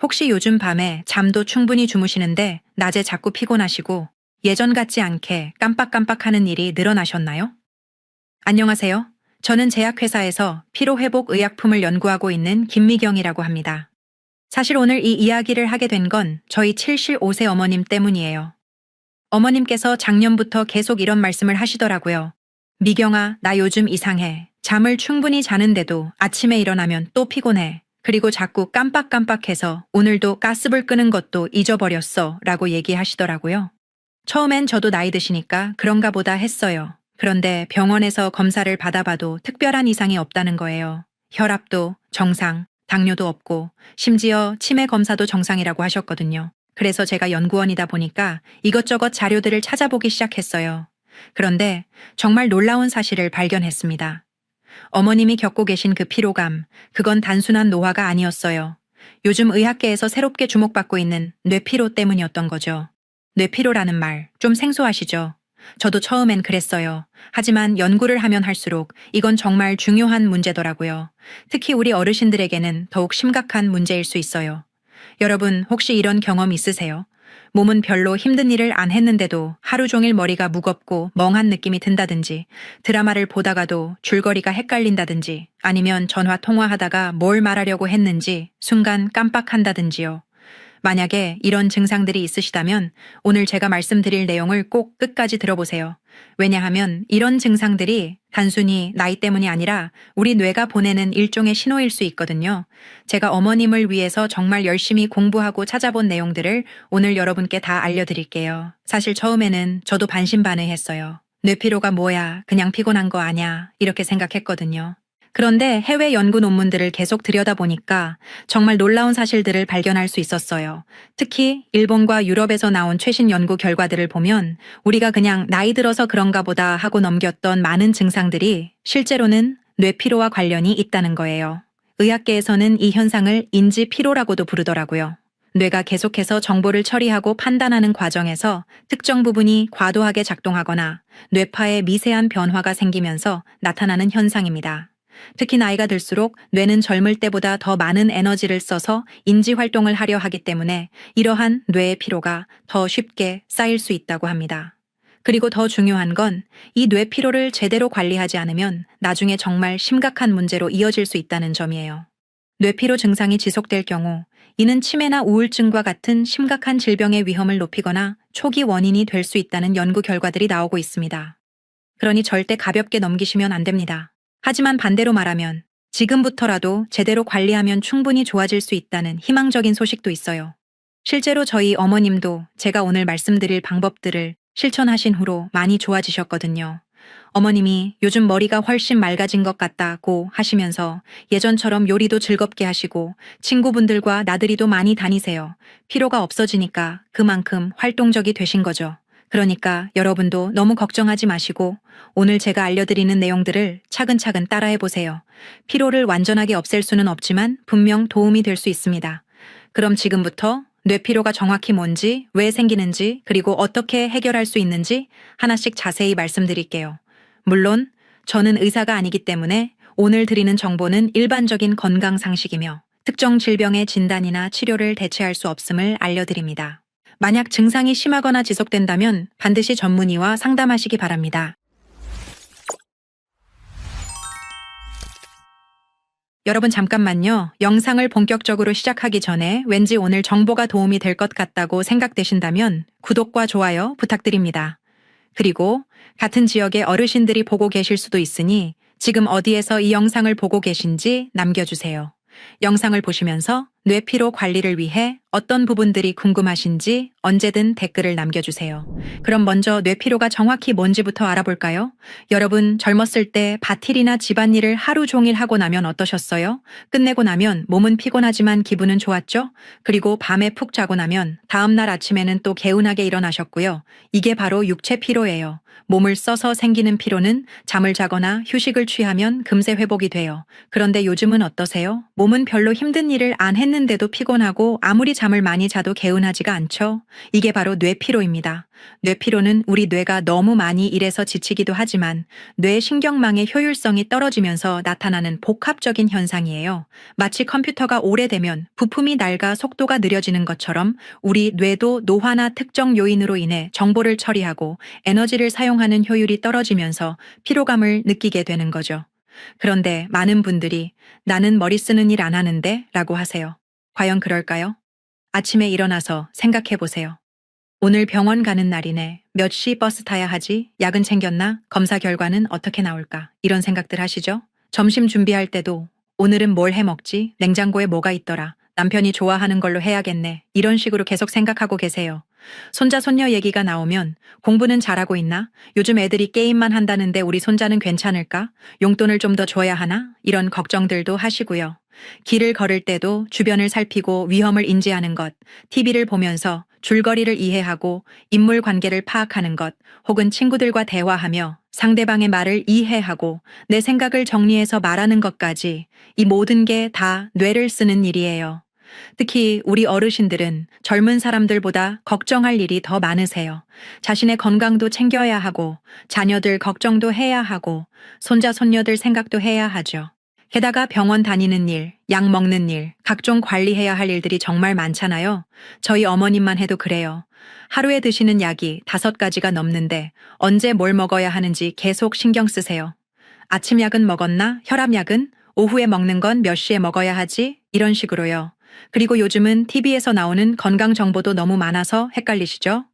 혹시 요즘 밤에 잠도 충분히 주무시는데 낮에 자꾸 피곤하시고 예전 같지 않게 깜빡깜빡하는 일이 늘어나셨나요? 안녕하세요. 저는 제약회사에서 피로회복 의약품을 연구하고 있는 김미경이라고 합니다. 사실 오늘 이 이야기를 하게 된 건 저희 75세 어머님 때문이에요. 어머님께서 작년부터 계속 이런 말씀을 하시더라고요. 미경아, 나 요즘 이상해. 잠을 충분히 자는데도 아침에 일어나면 또 피곤해. 그리고 자꾸 깜빡깜빡해서 오늘도 가스불 끄는 것도 잊어버렸어. 라고 얘기하시더라고요. 처음엔 저도 나이 드시니까 그런가 보다 했어요. 그런데 병원에서 검사를 받아봐도 특별한 이상이 없다는 거예요. 혈압도 정상, 당뇨도 없고 심지어 치매 검사도 정상이라고 하셨거든요. 그래서 제가 연구원이다 보니까 이것저것 자료들을 찾아보기 시작했어요. 그런데 정말 놀라운 사실을 발견했습니다. 어머님이 겪고 계신 그 피로감, 그건 단순한 노화가 아니었어요. 요즘 의학계에서 새롭게 주목받고 있는 뇌피로 때문이었던 거죠. 뇌피로라는 말, 좀 생소하시죠? 저도 처음엔 그랬어요. 하지만 연구를 하면 할수록 이건 정말 중요한 문제더라고요. 특히 우리 어르신들에게는 더욱 심각한 문제일 수 있어요. 여러분, 혹시 이런 경험 있으세요? 몸은 별로 힘든 일을 안 했는데도 하루 종일 머리가 무겁고 멍한 느낌이 든다든지, 드라마를 보다가도 줄거리가 헷갈린다든지, 아니면 전화 통화하다가 뭘 말하려고 했는지 순간 깜빡한다든지요. 만약에 이런 증상들이 있으시다면 오늘 제가 말씀드릴 내용을 꼭 끝까지 들어보세요. 왜냐하면 이런 증상들이 단순히 나이 때문이 아니라 우리 뇌가 보내는 일종의 신호일 수 있거든요. 제가 어머님을 위해서 정말 열심히 공부하고 찾아본 내용들을 오늘 여러분께 다 알려드릴게요. 사실 처음에는 저도 반신반의했어요. 뇌피로가 뭐야, 그냥 피곤한 거 아냐, 이렇게 생각했거든요. 그런데 해외 연구 논문들을 계속 들여다보니까 정말 놀라운 사실들을 발견할 수 있었어요. 특히 일본과 유럽에서 나온 최신 연구 결과들을 보면 우리가 그냥 나이 들어서 그런가 보다 하고 넘겼던 많은 증상들이 실제로는 뇌피로와 관련이 있다는 거예요. 의학계에서는 이 현상을 인지피로라고도 부르더라고요. 뇌가 계속해서 정보를 처리하고 판단하는 과정에서 특정 부분이 과도하게 작동하거나 뇌파에 미세한 변화가 생기면서 나타나는 현상입니다. 특히 나이가 들수록 뇌는 젊을 때보다 더 많은 에너지를 써서 인지 활동을 하려 하기 때문에 이러한 뇌의 피로가 더 쉽게 쌓일 수 있다고 합니다. 그리고 더 중요한 건 이 뇌 피로를 제대로 관리하지 않으면 나중에 정말 심각한 문제로 이어질 수 있다는 점이에요. 뇌피로 증상이 지속될 경우 이는 치매나 우울증과 같은 심각한 질병의 위험을 높이거나 초기 원인이 될 수 있다는 연구 결과들이 나오고 있습니다. 그러니 절대 가볍게 넘기시면 안 됩니다. 하지만 반대로 말하면 지금부터라도 제대로 관리하면 충분히 좋아질 수 있다는 희망적인 소식도 있어요. 실제로 저희 어머님도 제가 오늘 말씀드릴 방법들을 실천하신 후로 많이 좋아지셨거든요. 어머님이 요즘 머리가 훨씬 맑아진 것 같다고 하시면서 예전처럼 요리도 즐겁게 하시고 친구분들과 나들이도 많이 다니세요. 피로가 없어지니까 그만큼 활동적이 되신 거죠. 그러니까 여러분도 너무 걱정하지 마시고 오늘 제가 알려드리는 내용들을 차근차근 따라해보세요. 피로를 완전하게 없앨 수는 없지만 분명 도움이 될 수 있습니다. 그럼 지금부터 뇌피로가 정확히 뭔지, 왜 생기는지, 그리고 어떻게 해결할 수 있는지 하나씩 자세히 말씀드릴게요. 물론 저는 의사가 아니기 때문에 오늘 드리는 정보는 일반적인 건강 상식이며 특정 질병의 진단이나 치료를 대체할 수 없음을 알려드립니다. 만약 증상이 심하거나 지속된다면 반드시 전문의와 상담하시기 바랍니다. 여러분 잠깐만요. 영상을 본격적으로 시작하기 전에 왠지 오늘 정보가 도움이 될 것 같다고 생각되신다면 구독과 좋아요 부탁드립니다. 그리고 같은 지역의 어르신들이 보고 계실 수도 있으니 지금 어디에서 이 영상을 보고 계신지 남겨주세요. 영상을 보시면서 뇌피로 관리를 위해 어떤 부분들이 궁금하신지 언제든 댓글을 남겨주세요. 그럼 먼저 뇌피로가 정확히 뭔지부터 알아볼까요? 여러분 젊었을 때 밭일이나 집안일을 하루 종일 하고 나면 어떠셨어요? 끝내고 나면 몸은 피곤하지만 기분은 좋았죠? 그리고 밤에 푹 자고 나면 다음날 아침에는 또 개운하게 일어나셨고요. 이게 바로 육체 피로예요. 몸을 써서 생기는 피로는 잠을 자거나 휴식을 취하면 금세 회복이 돼요. 그런데 요즘은 어떠세요? 몸은 별로 힘든 일을 안 했는데 했는데도 피곤하고 아무리 잠을 많이 자도 개운하지가 않죠. 이게 바로 뇌피로입니다. 뇌피로는 우리 뇌가 너무 많이 일해서 지치기도 하지만 뇌 신경망의 효율성이 떨어지면서 나타나는 복합적인 현상이에요. 마치 컴퓨터가 오래되면 부품이 낡아 속도가 느려지는 것처럼 우리 뇌도 노화나 특정 요인으로 인해 정보를 처리하고 에너지를 사용하는 효율이 떨어지면서 피로감을 느끼게 되는 거죠. 그런데 많은 분들이 나는 머리 쓰는 일 안 하는데 라고 하세요. 과연 그럴까요? 아침에 일어나서 생각해 보세요. 오늘 병원 가는 날이네. 몇 시 버스 타야 하지? 약은 챙겼나? 검사 결과는 어떻게 나올까? 이런 생각들 하시죠? 점심 준비할 때도 오늘은 뭘 해 먹지? 냉장고에 뭐가 있더라? 남편이 좋아하는 걸로 해야겠네. 이런 식으로 계속 생각하고 계세요. 손자, 손녀 얘기가 나오면 공부는 잘하고 있나? 요즘 애들이 게임만 한다는데 우리 손자는 괜찮을까? 용돈을 좀 더 줘야 하나? 이런 걱정들도 하시고요. 길을 걸을 때도 주변을 살피고 위험을 인지하는 것, TV를 보면서 줄거리를 이해하고 인물 관계를 파악하는 것, 혹은 친구들과 대화하며 상대방의 말을 이해하고 내 생각을 정리해서 말하는 것까지 이 모든 게 다 뇌를 쓰는 일이에요. 특히 우리 어르신들은 젊은 사람들보다 걱정할 일이 더 많으세요. 자신의 건강도 챙겨야 하고 자녀들 걱정도 해야 하고 손자 손녀들 생각도 해야 하죠. 게다가 병원 다니는 일, 약 먹는 일, 각종 관리해야 할 일들이 정말 많잖아요. 저희 어머님만 해도 그래요. 하루에 드시는 약이 5가지가 넘는데 언제 뭘 먹어야 하는지 계속 신경 쓰세요. 아침 약은 먹었나? 혈압약은? 오후에 먹는 건 몇 시에 먹어야 하지? 이런 식으로요. 그리고 요즘은 TV에서 나오는 건강 정보도 너무 많아서 헷갈리시죠?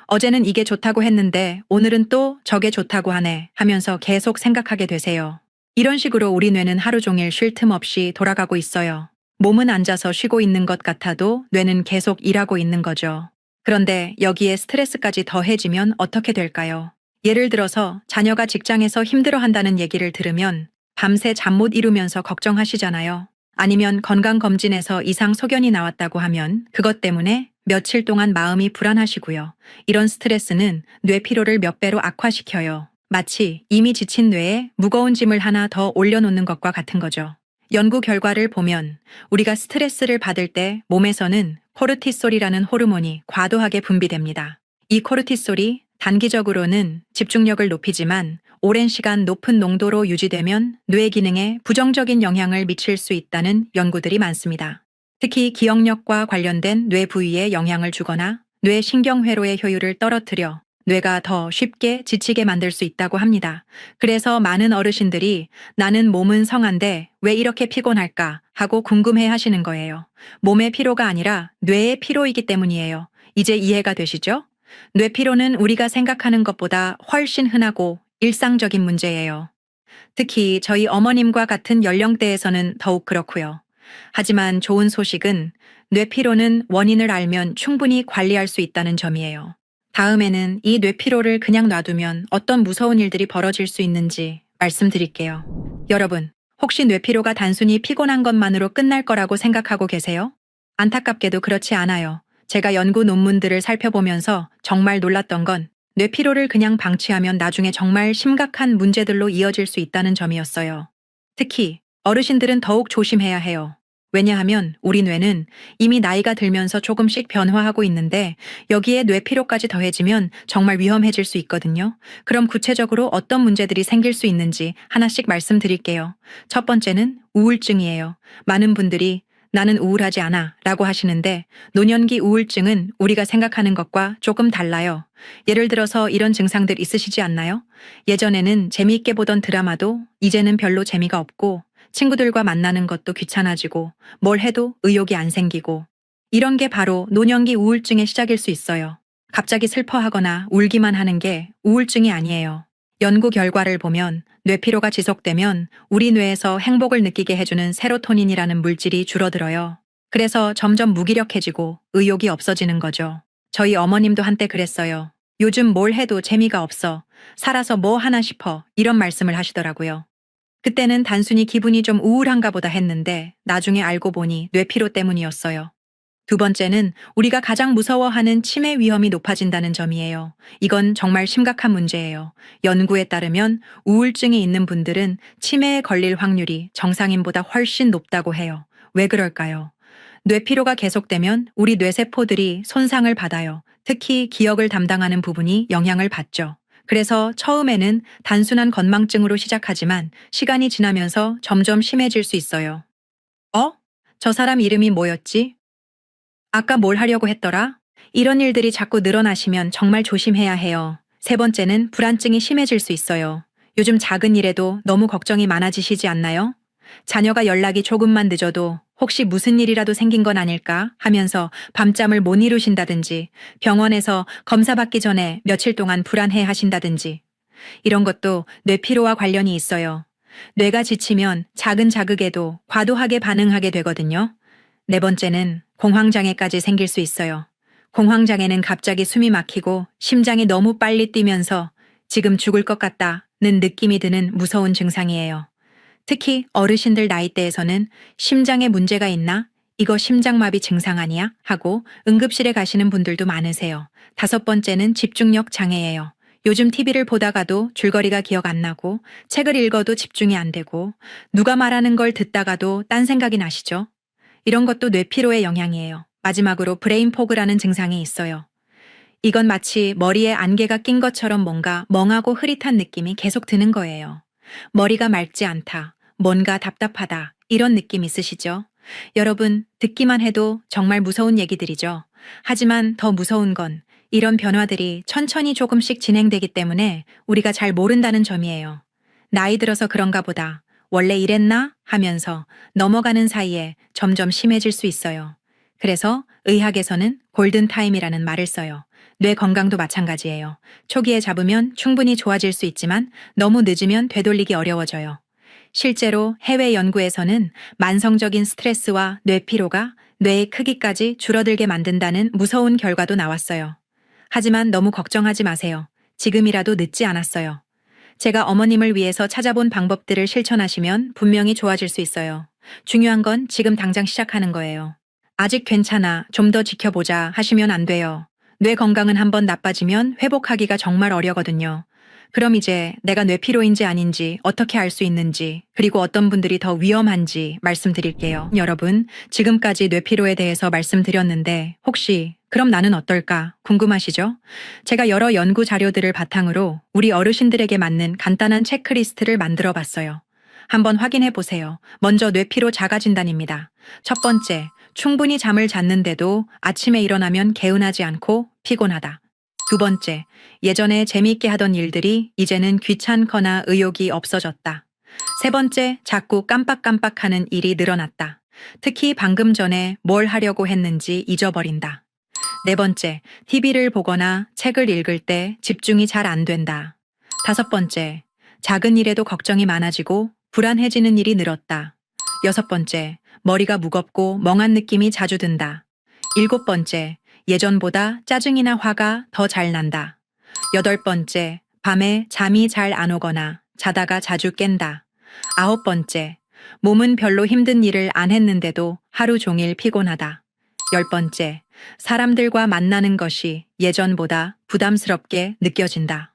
어제는 이게 좋다고 했는데 오늘은 또 저게 좋다고 하네 하면서 계속 생각하게 되세요. 이런 식으로 우리 뇌는 하루 종일 쉴 틈 없이 돌아가고 있어요. 몸은 앉아서 쉬고 있는 것 같아도 뇌는 계속 일하고 있는 거죠. 그런데 여기에 스트레스까지 더해지면 어떻게 될까요? 예를 들어서 자녀가 직장에서 힘들어한다는 얘기를 들으면 밤새 잠 못 이루면서 걱정하시잖아요. 아니면 건강검진에서 이상 소견이 나왔다고 하면 그것 때문에 며칠 동안 마음이 불안하시고요. 이런 스트레스는 뇌 피로를 몇 배로 악화시켜요. 마치 이미 지친 뇌에 무거운 짐을 하나 더 올려놓는 것과 같은 거죠. 연구 결과를 보면 우리가 스트레스를 받을 때 몸에서는 코르티솔이라는 호르몬이 과도하게 분비됩니다. 이 코르티솔이 단기적으로는 집중력을 높이지만 오랜 시간 높은 농도로 유지되면 뇌 기능에 부정적인 영향을 미칠 수 있다는 연구들이 많습니다. 특히 기억력과 관련된 뇌 부위에 영향을 주거나 뇌 신경회로의 효율을 떨어뜨려 뇌가 더 쉽게 지치게 만들 수 있다고 합니다. 그래서 많은 어르신들이 나는 몸은 성한데 왜 이렇게 피곤할까 하고 궁금해 하시는 거예요. 몸의 피로가 아니라 뇌의 피로이기 때문이에요. 이제 이해가 되시죠? 뇌 피로는 우리가 생각하는 것보다 훨씬 흔하고 일상적인 문제예요. 특히 저희 어머님과 같은 연령대에서는 더욱 그렇고요. 하지만 좋은 소식은 뇌피로는 원인을 알면 충분히 관리할 수 있다는 점이에요. 다음에는 이 뇌피로를 그냥 놔두면 어떤 무서운 일들이 벌어질 수 있는지 말씀드릴게요. 여러분, 혹시 뇌피로가 단순히 피곤한 것만으로 끝날 거라고 생각하고 계세요? 안타깝게도 그렇지 않아요. 제가 연구 논문들을 살펴보면서 정말 놀랐던 건 뇌피로를 그냥 방치하면 나중에 정말 심각한 문제들로 이어질 수 있다는 점이었어요. 특히 어르신들은 더욱 조심해야 해요. 왜냐하면 우리 뇌는 이미 나이가 들면서 조금씩 변화하고 있는데 여기에 뇌피로까지 더해지면 정말 위험해질 수 있거든요. 그럼 구체적으로 어떤 문제들이 생길 수 있는지 하나씩 말씀드릴게요. 첫 번째는 우울증이에요. 많은 분들이 나는 우울하지 않아 라고 하시는데 노년기 우울증은 우리가 생각하는 것과 조금 달라요. 예를 들어서 이런 증상들 있으시지 않나요? 예전에는 재미있게 보던 드라마도 이제는 별로 재미가 없고 친구들과 만나는 것도 귀찮아지고 뭘 해도 의욕이 안 생기고 이런 게 바로 노년기 우울증의 시작일 수 있어요. 갑자기 슬퍼하거나 울기만 하는 게 우울증이 아니에요. 연구 결과를 보면 뇌피로가 지속되면 우리 뇌에서 행복을 느끼게 해주는 세로토닌이라는 물질이 줄어들어요. 그래서 점점 무기력해지고 의욕이 없어지는 거죠. 저희 어머님도 한때 그랬어요. 요즘 뭘 해도 재미가 없어. 살아서 뭐 하나 싶어. 이런 말씀을 하시더라고요. 그때는 단순히 기분이 좀 우울한가 보다 했는데 나중에 알고 보니 뇌피로 때문이었어요. 두 번째는 우리가 가장 무서워하는 치매 위험이 높아진다는 점이에요. 이건 정말 심각한 문제예요. 연구에 따르면 우울증이 있는 분들은 치매에 걸릴 확률이 정상인보다 훨씬 높다고 해요. 왜 그럴까요? 뇌피로가 계속되면 우리 뇌세포들이 손상을 받아요. 특히 기억을 담당하는 부분이 영향을 받죠. 그래서 처음에는 단순한 건망증으로 시작하지만 시간이 지나면서 점점 심해질 수 있어요. 어? 저 사람 이름이 뭐였지? 아까 뭘 하려고 했더라? 이런 일들이 자꾸 늘어나시면 정말 조심해야 해요. 세 번째는 불안증이 심해질 수 있어요. 요즘 작은 일에도 너무 걱정이 많아지시지 않나요? 자녀가 연락이 조금만 늦어도 혹시 무슨 일이라도 생긴 건 아닐까 하면서 밤잠을 못 이루신다든지 병원에서 검사 받기 전에 며칠 동안 불안해 하신다든지 이런 것도 뇌피로와 관련이 있어요. 뇌가 지치면 작은 자극에도 과도하게 반응하게 되거든요. 네 번째는 공황장애까지 생길 수 있어요. 공황장애는 갑자기 숨이 막히고 심장이 너무 빨리 뛰면서 지금 죽을 것 같다는 느낌이 드는 무서운 증상이에요. 특히 어르신들 나이대에서는 심장에 문제가 있나? 이거 심장마비 증상 아니야? 하고 응급실에 가시는 분들도 많으세요. 다섯 번째는 집중력 장애예요. 요즘 TV를 보다가도 줄거리가 기억 안 나고 책을 읽어도 집중이 안 되고 누가 말하는 걸 듣다가도 딴 생각이 나시죠? 이런 것도 뇌피로의 영향이에요. 마지막으로 브레인 포그라는 증상이 있어요. 이건 마치 머리에 안개가 낀 것처럼 뭔가 멍하고 흐릿한 느낌이 계속 드는 거예요. 머리가 맑지 않다, 뭔가 답답하다, 이런 느낌 있으시죠? 여러분, 듣기만 해도 정말 무서운 얘기들이죠. 하지만 더 무서운 건 이런 변화들이 천천히 조금씩 진행되기 때문에 우리가 잘 모른다는 점이에요. 나이 들어서 그런가 보다, 원래 이랬나? 하면서 넘어가는 사이에 점점 심해질 수 있어요. 그래서 의학에서는 골든타임이라는 말을 써요. 뇌 건강도 마찬가지예요. 초기에 잡으면 충분히 좋아질 수 있지만 너무 늦으면 되돌리기 어려워져요. 실제로 해외 연구에서는 만성적인 스트레스와 뇌피로가 뇌의 크기까지 줄어들게 만든다는 무서운 결과도 나왔어요. 하지만 너무 걱정하지 마세요. 지금이라도 늦지 않았어요. 제가 어머님을 위해서 찾아본 방법들을 실천하시면 분명히 좋아질 수 있어요. 중요한 건 지금 당장 시작하는 거예요. 아직 괜찮아, 좀 더 지켜보자 하시면 안 돼요. 뇌 건강은 한번 나빠지면 회복하기가 정말 어려거든요. 그럼 이제 내가 뇌피로인지 아닌지 어떻게 알 수 있는지, 그리고 어떤 분들이 더 위험한지 말씀드릴게요. 여러분, 지금까지 뇌피로에 대해서 말씀드렸는데 혹시 그럼 나는 어떨까 궁금하시죠? 제가 여러 연구 자료들을 바탕으로 우리 어르신들에게 맞는 간단한 체크리스트를 만들어 봤어요. 한번 확인해 보세요. 먼저 뇌피로 자가 진단입니다. 첫 번째, 충분히 잠을 잤는데도 아침에 일어나면 개운하지 않고 피곤하다. 두 번째, 예전에 재미있게 하던 일들이 이제는 귀찮거나 의욕이 없어졌다. 세 번째, 자꾸 깜빡깜빡하는 일이 늘어났다. 특히 방금 전에 뭘 하려고 했는지 잊어버린다. 네 번째, TV를 보거나 책을 읽을 때 집중이 잘 안 된다. 다섯 번째, 작은 일에도 걱정이 많아지고 불안해지는 일이 늘었다. 여섯 번째, 머리가 무겁고 멍한 느낌이 자주 든다. 일곱 번째, 예전보다 짜증이나 화가 더 잘 난다. 여덟 번째, 밤에 잠이 잘 안 오거나 자다가 자주 깬다. 아홉 번째, 몸은 별로 힘든 일을 안 했는데도 하루 종일 피곤하다. 열 번째, 사람들과 만나는 것이 예전보다 부담스럽게 느껴진다.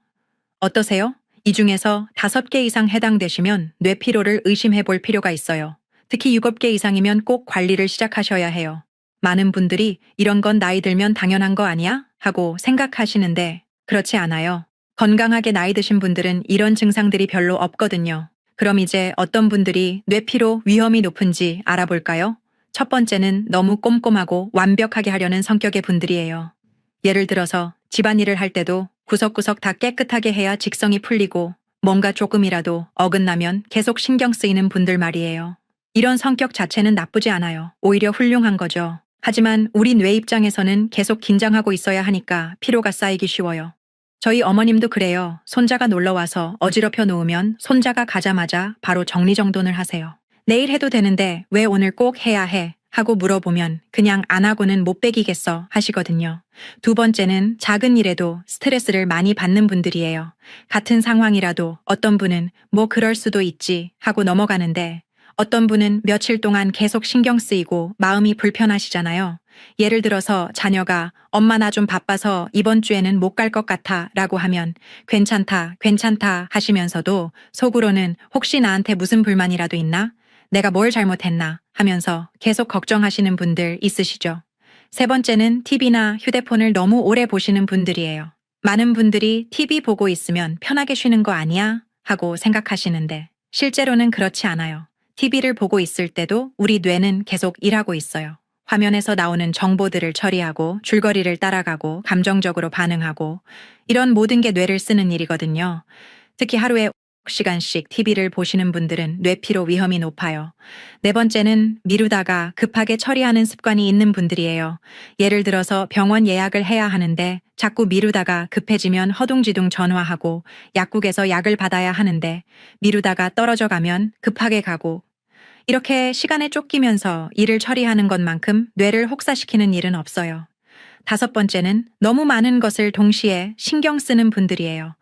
어떠세요? 이 중에서 5개 이상 해당되시면 뇌피로를 의심해 볼 필요가 있어요. 특히 7개 이상이면 꼭 관리를 시작하셔야 해요. 많은 분들이 이런 건 나이 들면 당연한 거 아니야? 하고 생각하시는데 그렇지 않아요. 건강하게 나이 드신 분들은 이런 증상들이 별로 없거든요. 그럼 이제 어떤 분들이 뇌피로 위험이 높은지 알아볼까요? 첫 번째는 너무 꼼꼼하고 완벽하게 하려는 성격의 분들이에요. 예를 들어서 집안일을 할 때도 구석구석 다 깨끗하게 해야 직성이 풀리고 뭔가 조금이라도 어긋나면 계속 신경 쓰이는 분들 말이에요. 이런 성격 자체는 나쁘지 않아요. 오히려 훌륭한 거죠. 하지만 우리 뇌 입장에서는 계속 긴장하고 있어야 하니까 피로가 쌓이기 쉬워요. 저희 어머님도 그래요. 손자가 놀러와서 어지럽혀 놓으면 손자가 가자마자 바로 정리정돈을 하세요. 내일 해도 되는데 왜 오늘 꼭 해야 해? 하고 물어보면 그냥 안 하고는 못 베기겠어 하시거든요. 두 번째는 작은 일에도 스트레스를 많이 받는 분들이에요. 같은 상황이라도 어떤 분은 뭐 그럴 수도 있지 하고 넘어가는데 어떤 분은 며칠 동안 계속 신경 쓰이고 마음이 불편하시잖아요. 예를 들어서 자녀가 엄마 나 좀 바빠서 이번 주에는 못 갈 것 같아 라고 하면 괜찮다, 괜찮다 하시면서도 속으로는 혹시 나한테 무슨 불만이라도 있나? 내가 뭘 잘못했나 하면서 계속 걱정하시는 분들 있으시죠? 세 번째는 TV나 휴대폰을 너무 오래 보시는 분들이에요. 많은 분들이 TV 보고 있으면 편하게 쉬는 거 아니야? 하고 생각하시는데 실제로는 그렇지 않아요. TV를 보고 있을 때도 우리 뇌는 계속 일하고 있어요. 화면에서 나오는 정보들을 처리하고 줄거리를 따라가고 감정적으로 반응하고 이런 모든 게 뇌를 쓰는 일이거든요. 특히 하루에 시간씩 TV를 보시는 분들은 뇌피로 위험이 높아요. 네 번째는 미루다가 급하게 처리하는 습관이 있는 분들이에요. 예를 들어서 병원 예약을 해야 하는데 자꾸 미루다가 급해지면 허둥지둥 전화하고 약국에서 약을 받아야 하는데 미루다가 떨어져 가면 급하게 가고 이렇게 시간에 쫓기면서 일을 처리하는 것만큼 뇌를 혹사시키는 일은 없어요. 다섯 번째는 너무 많은 것을 동시에 신경 쓰는 분들이에요.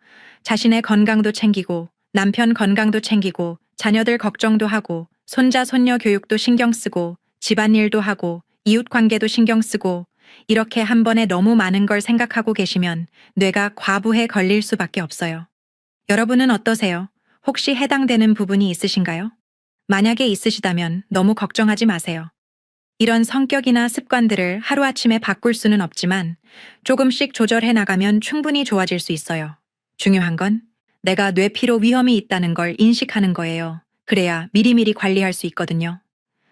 자신의 건강도 챙기고 남편 건강도 챙기고 자녀들 걱정도 하고 손자 손녀 교육도 신경 쓰고 집안일도 하고 이웃 관계도 신경 쓰고 이렇게 한 번에 너무 많은 걸 생각하고 계시면 뇌가 과부해 걸릴 수밖에 없어요. 여러분은 어떠세요? 혹시 해당되는 부분이 있으신가요? 만약에 있으시다면 너무 걱정하지 마세요. 이런 성격이나 습관들을 하루아침에 바꿀 수는 없지만 조금씩 조절해 나가면 충분히 좋아질 수 있어요. 중요한 건 내가 뇌피로 위험이 있다는 걸 인식하는 거예요. 그래야 미리미리 관리할 수 있거든요.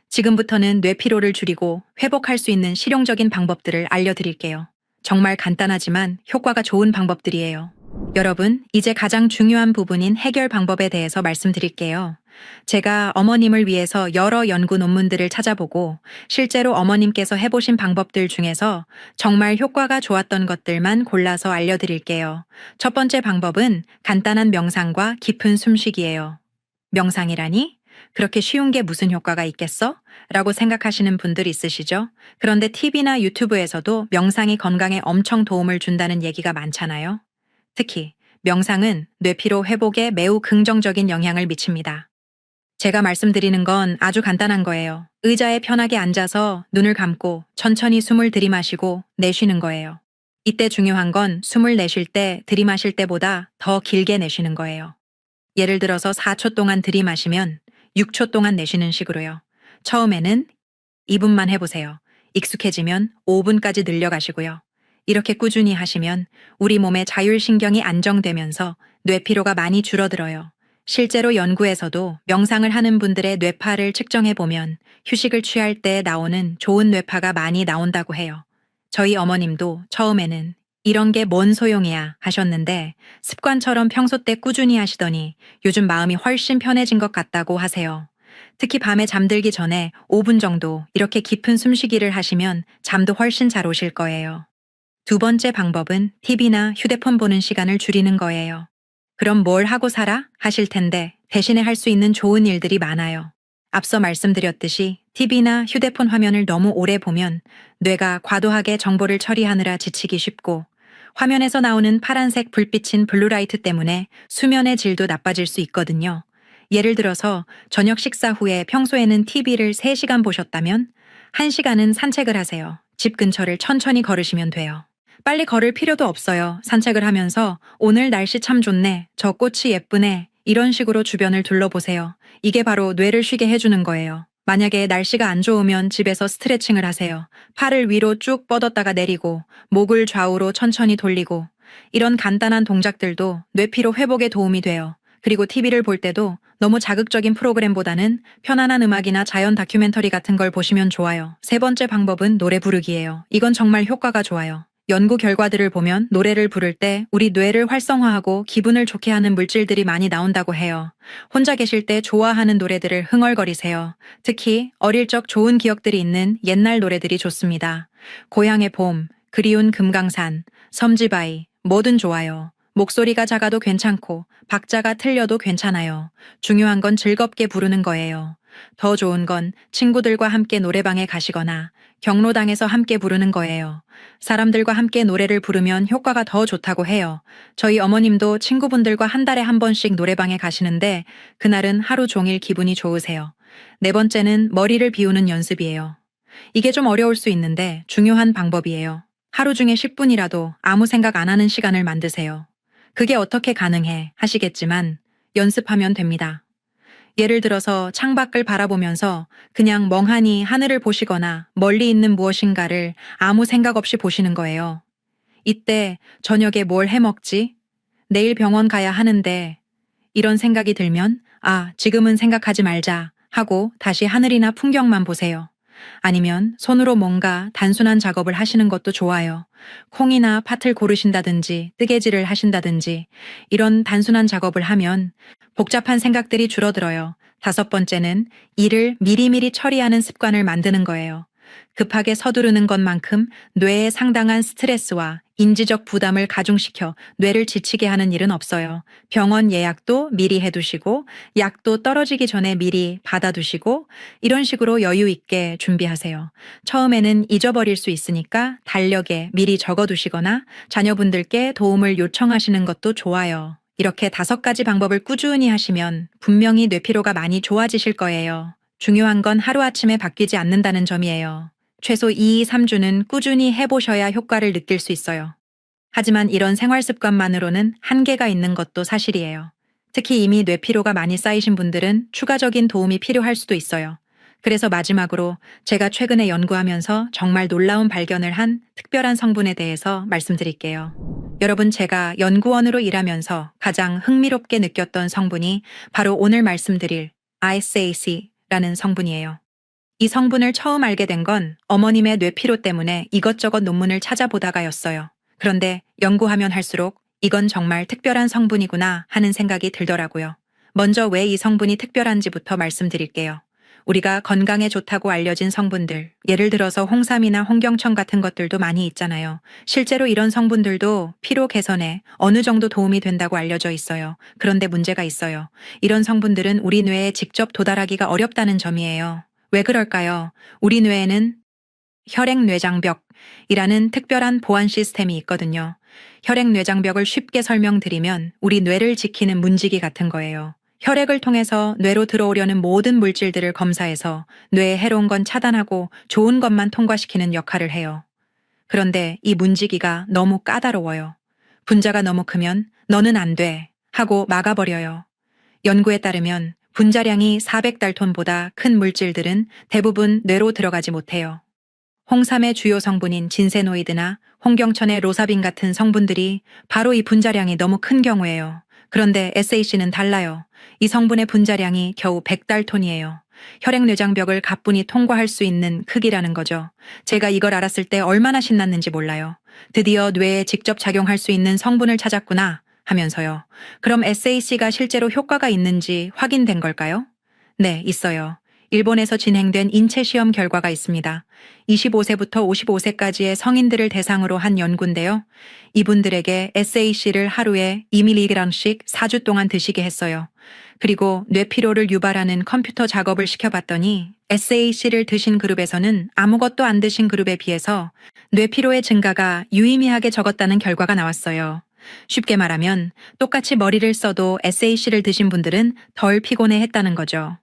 지금부터는 뇌피로를 줄이고 회복할 수 있는 실용적인 방법들을 알려드릴게요. 정말 간단하지만 효과가 좋은 방법들이에요. 여러분, 이제 가장 중요한 부분인 해결 방법에 대해서 말씀드릴게요. 제가 어머님을 위해서 여러 연구 논문들을 찾아보고 실제로 어머님께서 해보신 방법들 중에서 정말 효과가 좋았던 것들만 골라서 알려드릴게요. 첫 번째 방법은 간단한 명상과 깊은 숨쉬기예요. 명상이라니? 그렇게 쉬운 게 무슨 효과가 있겠어? 라고 생각하시는 분들 있으시죠? 그런데 TV나 유튜브에서도 명상이 건강에 엄청 도움을 준다는 얘기가 많잖아요. 특히 명상은 뇌피로 회복에 매우 긍정적인 영향을 미칩니다. 제가 말씀드리는 건 아주 간단한 거예요. 의자에 편하게 앉아서 눈을 감고 천천히 숨을 들이마시고 내쉬는 거예요. 이때 중요한 건 숨을 내쉴 때 들이마실 때보다 더 길게 내쉬는 거예요. 예를 들어서 4초 동안 들이마시면 6초 동안 내쉬는 식으로요. 처음에는 2분만 해보세요. 익숙해지면 5분까지 늘려가시고요. 이렇게 꾸준히 하시면 우리 몸의 자율신경이 안정되면서 뇌피로가 많이 줄어들어요. 실제로 연구에서도 명상을 하는 분들의 뇌파를 측정해보면 휴식을 취할 때 나오는 좋은 뇌파가 많이 나온다고 해요. 저희 어머님도 처음에는 이런 게 뭔 소용이야 하셨는데 습관처럼 평소 때 꾸준히 하시더니 요즘 마음이 훨씬 편해진 것 같다고 하세요. 특히 밤에 잠들기 전에 5분 정도 이렇게 깊은 숨쉬기를 하시면 잠도 훨씬 잘 오실 거예요. 두 번째 방법은 TV나 휴대폰 보는 시간을 줄이는 거예요. 그럼 뭘 하고 살아? 하실 텐데 대신에 할 수 있는 좋은 일들이 많아요. 앞서 말씀드렸듯이 TV나 휴대폰 화면을 너무 오래 보면 뇌가 과도하게 정보를 처리하느라 지치기 쉽고 화면에서 나오는 파란색 불빛인 블루라이트 때문에 수면의 질도 나빠질 수 있거든요. 예를 들어서 저녁 식사 후에 평소에는 TV를 3시간 보셨다면 1시간은 산책을 하세요. 집 근처를 천천히 걸으시면 돼요. 빨리 걸을 필요도 없어요. 산책을 하면서 오늘 날씨 참 좋네. 저 꽃이 예쁘네. 이런 식으로 주변을 둘러보세요. 이게 바로 뇌를 쉬게 해주는 거예요. 만약에 날씨가 안 좋으면 집에서 스트레칭을 하세요. 팔을 위로 쭉 뻗었다가 내리고 목을 좌우로 천천히 돌리고 이런 간단한 동작들도 뇌피로 회복에 도움이 돼요. 그리고 TV를 볼 때도 너무 자극적인 프로그램보다는 편안한 음악이나 자연 다큐멘터리 같은 걸 보시면 좋아요. 세 번째 방법은 노래 부르기예요. 이건 정말 효과가 좋아요. 연구 결과들을 보면 노래를 부를 때 우리 뇌를 활성화하고 기분을 좋게 하는 물질들이 많이 나온다고 해요. 혼자 계실 때 좋아하는 노래들을 흥얼거리세요. 특히 어릴 적 좋은 기억들이 있는 옛날 노래들이 좋습니다. 고향의 봄, 그리운 금강산, 섬지바이, 뭐든 좋아요. 목소리가 작아도 괜찮고 박자가 틀려도 괜찮아요. 중요한 건 즐겁게 부르는 거예요. 더 좋은 건 친구들과 함께 노래방에 가시거나 경로당에서 함께 부르는 거예요. 사람들과 함께 노래를 부르면 효과가 더 좋다고 해요. 저희 어머님도 친구분들과 한 달에 한 번씩 노래방에 가시는데 그날은 하루 종일 기분이 좋으세요. 네 번째는 머리를 비우는 연습이에요. 이게 좀 어려울 수 있는데 중요한 방법이에요. 하루 중에 10분이라도 아무 생각 안 하는 시간을 만드세요. 그게 어떻게 가능해 하시겠지만 연습하면 됩니다. 예를 들어서 창밖을 바라보면서 그냥 멍하니 하늘을 보시거나 멀리 있는 무엇인가를 아무 생각 없이 보시는 거예요. 이때 저녁에 뭘 해 먹지? 내일 병원 가야 하는데 이런 생각이 들면 지금은 생각하지 말자 하고 다시 하늘이나 풍경만 보세요. 아니면 손으로 뭔가 단순한 작업을 하시는 것도 좋아요. 콩이나 팥을 고르신다든지 뜨개질을 하신다든지 이런 단순한 작업을 하면 복잡한 생각들이 줄어들어요. 다섯 번째는 일을 미리미리 처리하는 습관을 만드는 거예요. 급하게 서두르는 것만큼 뇌에 상당한 스트레스와 인지적 부담을 가중시켜 뇌를 지치게 하는 일은 없어요. 병원 예약도 미리 해두시고 약도 떨어지기 전에 미리 받아두시고 이런 식으로 여유 있게 준비하세요. 처음에는 잊어버릴 수 있으니까 달력에 미리 적어두시거나 자녀분들께 도움을 요청하시는 것도 좋아요. 이렇게 5가지 방법을 꾸준히 하시면 분명히 뇌피로가 많이 좋아지실 거예요. 중요한 건 하루아침에 바뀌지 않는다는 점이에요. 최소 2, 3주는 꾸준히 해보셔야 효과를 느낄 수 있어요. 하지만 이런 생활 습관만으로는 한계가 있는 것도 사실이에요. 특히 이미 뇌피로가 많이 쌓이신 분들은 추가적인 도움이 필요할 수도 있어요. 그래서 마지막으로 제가 최근에 연구하면서 정말 놀라운 발견을 한 특별한 성분에 대해서 말씀드릴게요. 여러분, 제가 연구원으로 일하면서 가장 흥미롭게 느꼈던 성분이 바로 오늘 말씀드릴 ISAC라는 성분이에요. 이 성분을 처음 알게 된 건 어머님의 뇌피로 때문에 이것저것 논문을 찾아보다가였어요. 그런데 연구하면 할수록 이건 정말 특별한 성분이구나 하는 생각이 들더라고요. 먼저 왜 이 성분이 특별한지부터 말씀드릴게요. 우리가 건강에 좋다고 알려진 성분들, 예를 들어서 홍삼이나 홍경천 같은 것들도 많이 있잖아요. 실제로 이런 성분들도 피로 개선에 어느 정도 도움이 된다고 알려져 있어요. 그런데 문제가 있어요. 이런 성분들은 우리 뇌에 직접 도달하기가 어렵다는 점이에요. 왜 그럴까요? 우리 뇌에는 혈액뇌장벽이라는 특별한 보안 시스템이 있거든요. 혈액뇌장벽을 쉽게 설명드리면 우리 뇌를 지키는 문지기 같은 거예요. 혈액을 통해서 뇌로 들어오려는 모든 물질들을 검사해서 뇌에 해로운 건 차단하고 좋은 것만 통과시키는 역할을 해요. 그런데 이 문지기가 너무 까다로워요. 분자가 너무 크면 너는 안 돼 하고 막아버려요. 연구에 따르면 분자량이 400달톤보다 큰 물질들은 대부분 뇌로 들어가지 못해요. 홍삼의 주요 성분인 진세노이드나 홍경천의 로사빈 같은 성분들이 바로 이 분자량이 너무 큰 경우예요. 그런데 SAC는 달라요. 이 성분의 분자량이 겨우 100달톤이에요. 혈액뇌장벽을 가뿐히 통과할 수 있는 크기라는 거죠. 제가 이걸 알았을 때 얼마나 신났는지 몰라요. 드디어 뇌에 직접 작용할 수 있는 성분을 찾았구나 하면서요. 그럼 SAC가 실제로 효과가 있는지 확인된 걸까요? 네, 있어요. 일본에서 진행된 인체 시험 결과가 있습니다. 25세부터 55세까지의 성인들을 대상으로 한 연구인데요. 이분들에게 SAC를 하루에 2mg씩 4주 동안 드시게 했어요. 그리고 뇌피로를 유발하는 컴퓨터 작업을 시켜봤더니 SAC를 드신 그룹에서는 아무것도 안 드신 그룹에 비해서 뇌피로의 증가가 유의미하게 적었다는 결과가 나왔어요. 쉽게 말하면 똑같이 머리를 써도 SAC를 드신 분들은 덜 피곤해 했다는 거죠.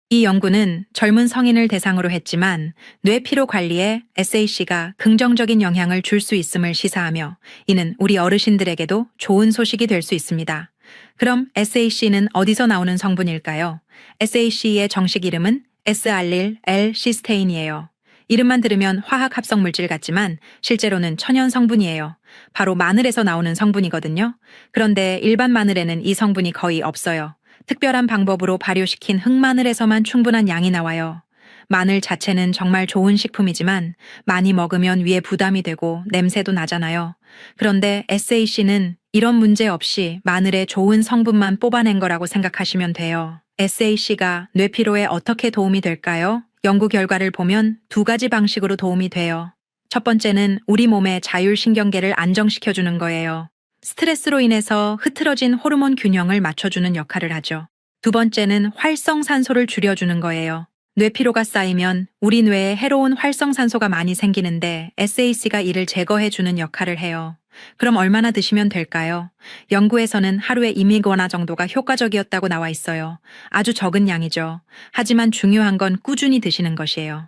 이 연구는 젊은 성인을 대상으로 했지만 뇌피로 관리에 SAC가 긍정적인 영향을 줄 수 있음을 시사하며 이는 우리 어르신들에게도 좋은 소식이 될 수 있습니다. 그럼 SAC는 어디서 나오는 성분일까요? SAC의 정식 이름은 S-알릴 L-시스테인이에요. 이름만 들으면 화학 합성 물질 같지만 실제로는 천연 성분이에요. 바로 마늘에서 나오는 성분이거든요. 그런데 일반 마늘에는 이 성분이 거의 없어요. 특별한 방법으로 발효시킨 흑마늘에서만 충분한 양이 나와요. 마늘 자체는 정말 좋은 식품이지만 많이 먹으면 위에 부담이 되고 냄새도 나잖아요. 그런데 SAC는 이런 문제 없이 마늘의 좋은 성분만 뽑아낸 거라고 생각하시면 돼요. SAC가 뇌피로에 어떻게 도움이 될까요? 연구 결과를 보면 2가지 방식으로 도움이 돼요. 첫 번째는 우리 몸의 자율신경계를 안정시켜주는 거예요. 스트레스로 인해서 흐트러진 호르몬 균형을 맞춰주는 역할을 하죠. 두 번째는 활성산소를 줄여주는 거예요. 뇌피로가 쌓이면 우리 뇌에 해로운 활성산소가 많이 생기는데 SAC가 이를 제거해주는 역할을 해요. 그럼 얼마나 드시면 될까요? 연구에서는 하루에 2mg 정도가 효과적이었다고 나와 있어요. 아주 적은 양이죠. 하지만 중요한 건 꾸준히 드시는 것이에요.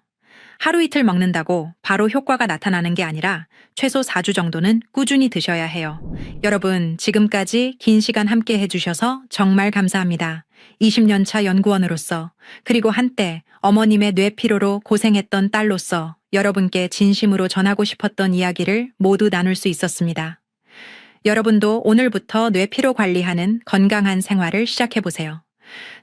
하루 이틀 먹는다고 바로 효과가 나타나는 게 아니라 최소 4주 정도는 꾸준히 드셔야 해요. 여러분, 지금까지 긴 시간 함께 해주셔서 정말 감사합니다. 20년 차 연구원으로서, 그리고 한때 어머님의 뇌피로로 고생했던 딸로서 여러분께 진심으로 전하고 싶었던 이야기를 모두 나눌 수 있었습니다. 여러분도 오늘부터 뇌피로 관리하는 건강한 생활을 시작해보세요.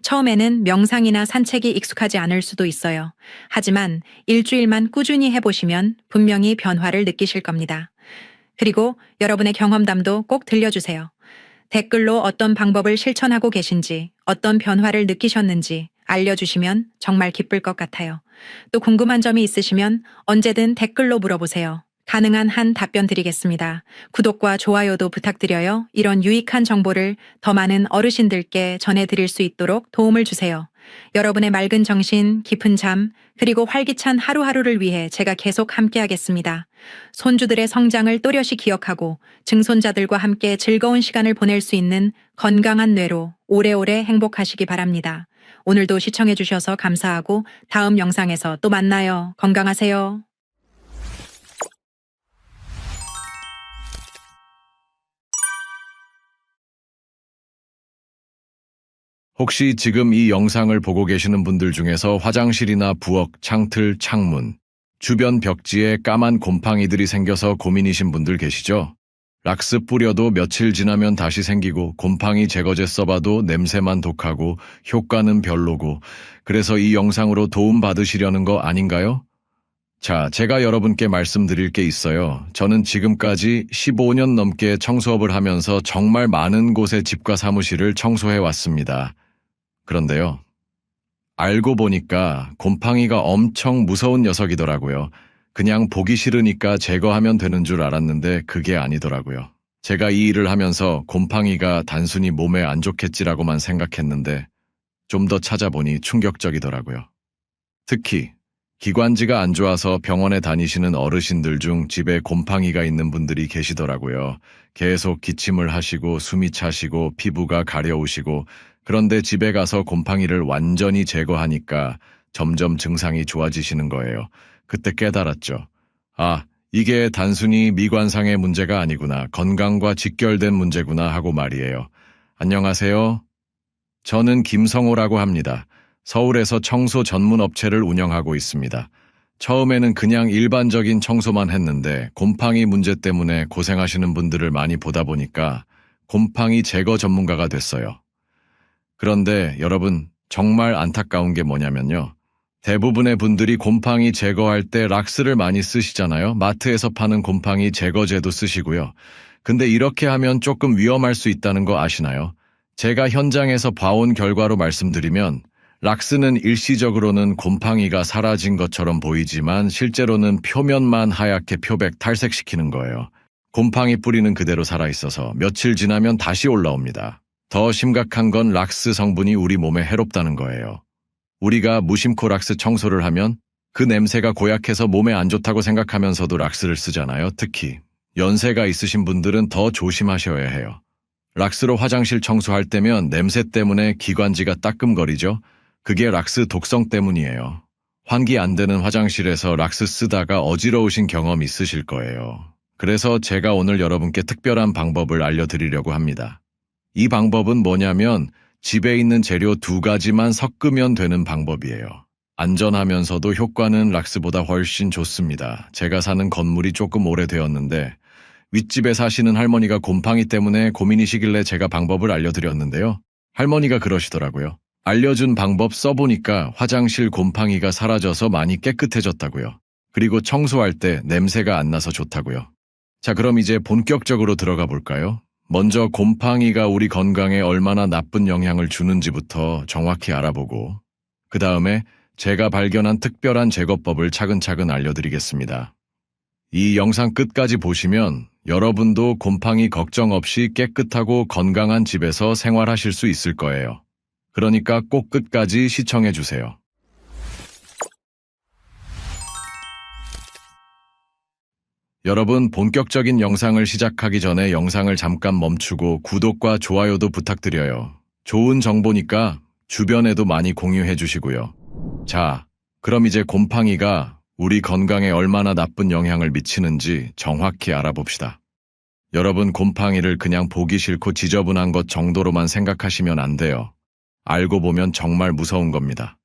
처음에는 명상이나 산책이 익숙하지 않을 수도 있어요. 하지만 일주일만 꾸준히 해보시면 분명히 변화를 느끼실 겁니다. 그리고 여러분의 경험담도 꼭 들려주세요. 댓글로 어떤 방법을 실천하고 계신지, 어떤 변화를 느끼셨는지 알려주시면 정말 기쁠 것 같아요. 또 궁금한 점이 있으시면 언제든 댓글로 물어보세요. 가능한 한 답변 드리겠습니다. 구독과 좋아요도 부탁드려요. 이런 유익한 정보를 더 많은 어르신들께 전해드릴 수 있도록 도움을 주세요. 여러분의 맑은 정신, 깊은 잠, 그리고 활기찬 하루하루를 위해 제가 계속 함께하겠습니다. 손주들의 성장을 또렷이 기억하고 증손자들과 함께 즐거운 시간을 보낼 수 있는 건강한 뇌로 오래오래 행복하시기 바랍니다. 오늘도 시청해주셔서 감사하고 다음 영상에서 또 만나요. 건강하세요. 혹시 지금 이 영상을 보고 계시는 분들 중에서 화장실이나 부엌, 창틀, 창문, 주변 벽지에 까만 곰팡이들이 생겨서 고민이신 분들 계시죠? 락스 뿌려도 며칠 지나면 다시 생기고 곰팡이 제거제 써봐도 냄새만 독하고 효과는 별로고 그래서 이 영상으로 도움 받으시려는 거 아닌가요? 자, 제가 여러분께 말씀드릴 게 있어요. 저는 지금까지 15년 넘게 청소업을 하면서 정말 많은 곳의 집과 사무실을 청소해 왔습니다. 그런데요, 알고 보니까 곰팡이가 엄청 무서운 녀석이더라고요. 그냥 보기 싫으니까 제거하면 되는 줄 알았는데 그게 아니더라고요. 제가 이 일을 하면서 곰팡이가 단순히 몸에 안 좋겠지라고만 생각했는데 좀 더 찾아보니 충격적이더라고요. 특히 기관지가 안 좋아서 병원에 다니시는 어르신들 중 집에 곰팡이가 있는 분들이 계시더라고요. 계속 기침을 하시고 숨이 차시고 피부가 가려우시고 그런데 집에 가서 곰팡이를 완전히 제거하니까 점점 증상이 좋아지시는 거예요. 그때 깨달았죠. 아, 이게 단순히 미관상의 문제가 아니구나. 건강과 직결된 문제구나 하고 말이에요. 안녕하세요. 저는 김성호라고 합니다. 서울에서 청소 전문 업체를 운영하고 있습니다. 처음에는 그냥 일반적인 청소만 했는데 곰팡이 문제 때문에 고생하시는 분들을 많이 보다 보니까 곰팡이 제거 전문가가 됐어요. 그런데 여러분, 정말 안타까운 게 뭐냐면요. 대부분의 분들이 곰팡이 제거할 때 락스를 많이 쓰시잖아요. 마트에서 파는 곰팡이 제거제도 쓰시고요. 근데 이렇게 하면 조금 위험할 수 있다는 거 아시나요? 제가 현장에서 봐온 결과로 말씀드리면 락스는 일시적으로는 곰팡이가 사라진 것처럼 보이지만 실제로는 표면만 하얗게 표백 탈색시키는 거예요. 곰팡이 뿌리는 그대로 살아있어서 며칠 지나면 다시 올라옵니다. 더 심각한 건 락스 성분이 우리 몸에 해롭다는 거예요. 우리가 무심코 락스 청소를 하면 그 냄새가 고약해서 몸에 안 좋다고 생각하면서도 락스를 쓰잖아요. 특히 연세가 있으신 분들은 더 조심하셔야 해요. 락스로 화장실 청소할 때면 냄새 때문에 기관지가 따끔거리죠. 그게 락스 독성 때문이에요. 환기 안 되는 화장실에서 락스 쓰다가 어지러우신 경험 있으실 거예요. 그래서 제가 오늘 여러분께 특별한 방법을 알려드리려고 합니다. 이 방법은 뭐냐면 집에 있는 재료 2가지만 섞으면 되는 방법이에요. 안전하면서도 효과는 락스보다 훨씬 좋습니다. 제가 사는 건물이 조금 오래되었는데 윗집에 사시는 할머니가 곰팡이 때문에 고민이시길래 제가 방법을 알려드렸는데요. 할머니가 그러시더라고요. 알려준 방법 써보니까 화장실 곰팡이가 사라져서 많이 깨끗해졌다고요. 그리고 청소할 때 냄새가 안 나서 좋다고요. 자, 그럼 이제 본격적으로 들어가 볼까요? 먼저 곰팡이가 우리 건강에 얼마나 나쁜 영향을 주는지부터 정확히 알아보고 그 다음에 제가 발견한 특별한 제거법을 차근차근 알려드리겠습니다. 이 영상 끝까지 보시면 여러분도 곰팡이 걱정 없이 깨끗하고 건강한 집에서 생활하실 수 있을 거예요. 그러니까 꼭 끝까지 시청해주세요. 여러분, 본격적인 영상을 시작하기 전에 영상을 잠깐 멈추고 구독과 좋아요도 부탁드려요. 좋은 정보니까 주변에도 많이 공유해 주시고요. 자, 그럼 이제 곰팡이가 우리 건강에 얼마나 나쁜 영향을 미치는지 정확히 알아봅시다. 여러분, 곰팡이를 그냥 보기 싫고 지저분한 것 정도로만 생각하시면 안 돼요. 알고 보면 정말 무서운 겁니다.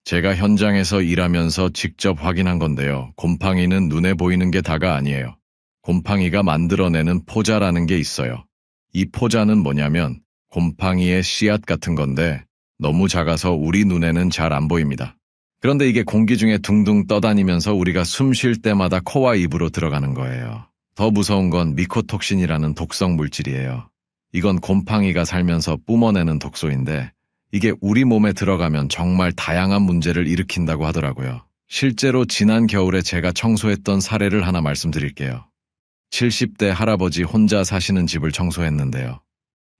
제가 현장에서 일하면서 직접 확인한 건데요. 곰팡이는 눈에 보이는 게 다가 아니에요. 곰팡이가 만들어내는 포자라는 게 있어요. 이 포자는 뭐냐면 곰팡이의 씨앗 같은 건데 너무 작아서 우리 눈에는 잘 안 보입니다. 그런데 이게 공기 중에 둥둥 떠다니면서 우리가 숨 쉴 때마다 코와 입으로 들어가는 거예요. 더 무서운 건 미코톡신이라는 독성 물질이에요. 이건 곰팡이가 살면서 뿜어내는 독소인데 이게 우리 몸에 들어가면 정말 다양한 문제를 일으킨다고 하더라고요. 실제로 지난 겨울에 제가 청소했던 사례를 하나 말씀드릴게요. 70대 할아버지 혼자 사시는 집을 청소했는데요.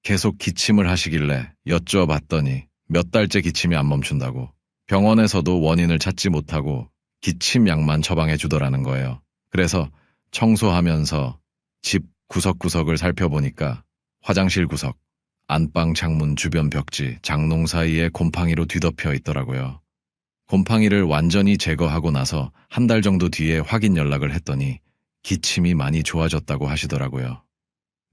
계속 기침을 하시길래 여쭈어봤더니 몇 달째 기침이 안 멈춘다고. 병원에서도 원인을 찾지 못하고 기침약만 처방해 주더라는 거예요. 그래서 청소하면서 집 구석구석을 살펴보니까 화장실 구석, 안방 창문 주변 벽지, 장롱 사이에 곰팡이로 뒤덮여 있더라고요. 곰팡이를 완전히 제거하고 나서 한 달 정도 뒤에 확인 연락을 했더니 기침이 많이 좋아졌다고 하시더라고요.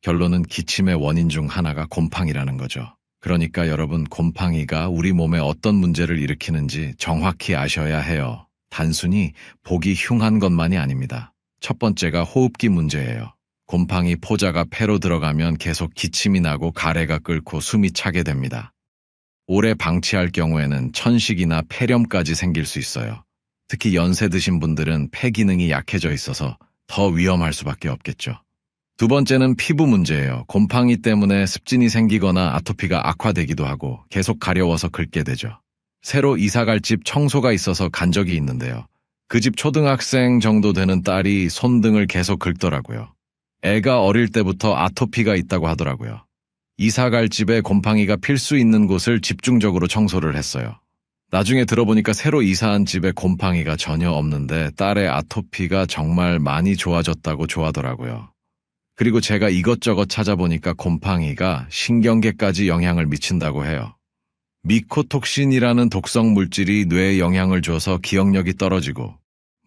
결론은 기침의 원인 중 하나가 곰팡이라는 거죠. 그러니까 여러분, 곰팡이가 우리 몸에 어떤 문제를 일으키는지 정확히 아셔야 해요. 단순히 보기 흉한 것만이 아닙니다. 첫 번째가 호흡기 문제예요. 곰팡이 포자가 폐로 들어가면 계속 기침이 나고 가래가 끓고 숨이 차게 됩니다. 오래 방치할 경우에는 천식이나 폐렴까지 생길 수 있어요. 특히 연세 드신 분들은 폐 기능이 약해져 있어서 더 위험할 수밖에 없겠죠. 두 번째는 피부 문제예요. 곰팡이 때문에 습진이 생기거나 아토피가 악화되기도 하고 계속 가려워서 긁게 되죠. 새로 이사갈 집 청소가 있어서 간 적이 있는데요. 그 집 초등학생 정도 되는 딸이 손등을 계속 긁더라고요. 애가 어릴 때부터 아토피가 있다고 하더라고요. 이사갈 집에 곰팡이가 필 수 있는 곳을 집중적으로 청소를 했어요. 나중에 들어보니까 새로 이사한 집에 곰팡이가 전혀 없는데 딸의 아토피가 정말 많이 좋아졌다고 좋아하더라고요. 그리고 제가 이것저것 찾아보니까 곰팡이가 신경계까지 영향을 미친다고 해요. 미코톡신이라는 독성 물질이 뇌에 영향을 줘서 기억력이 떨어지고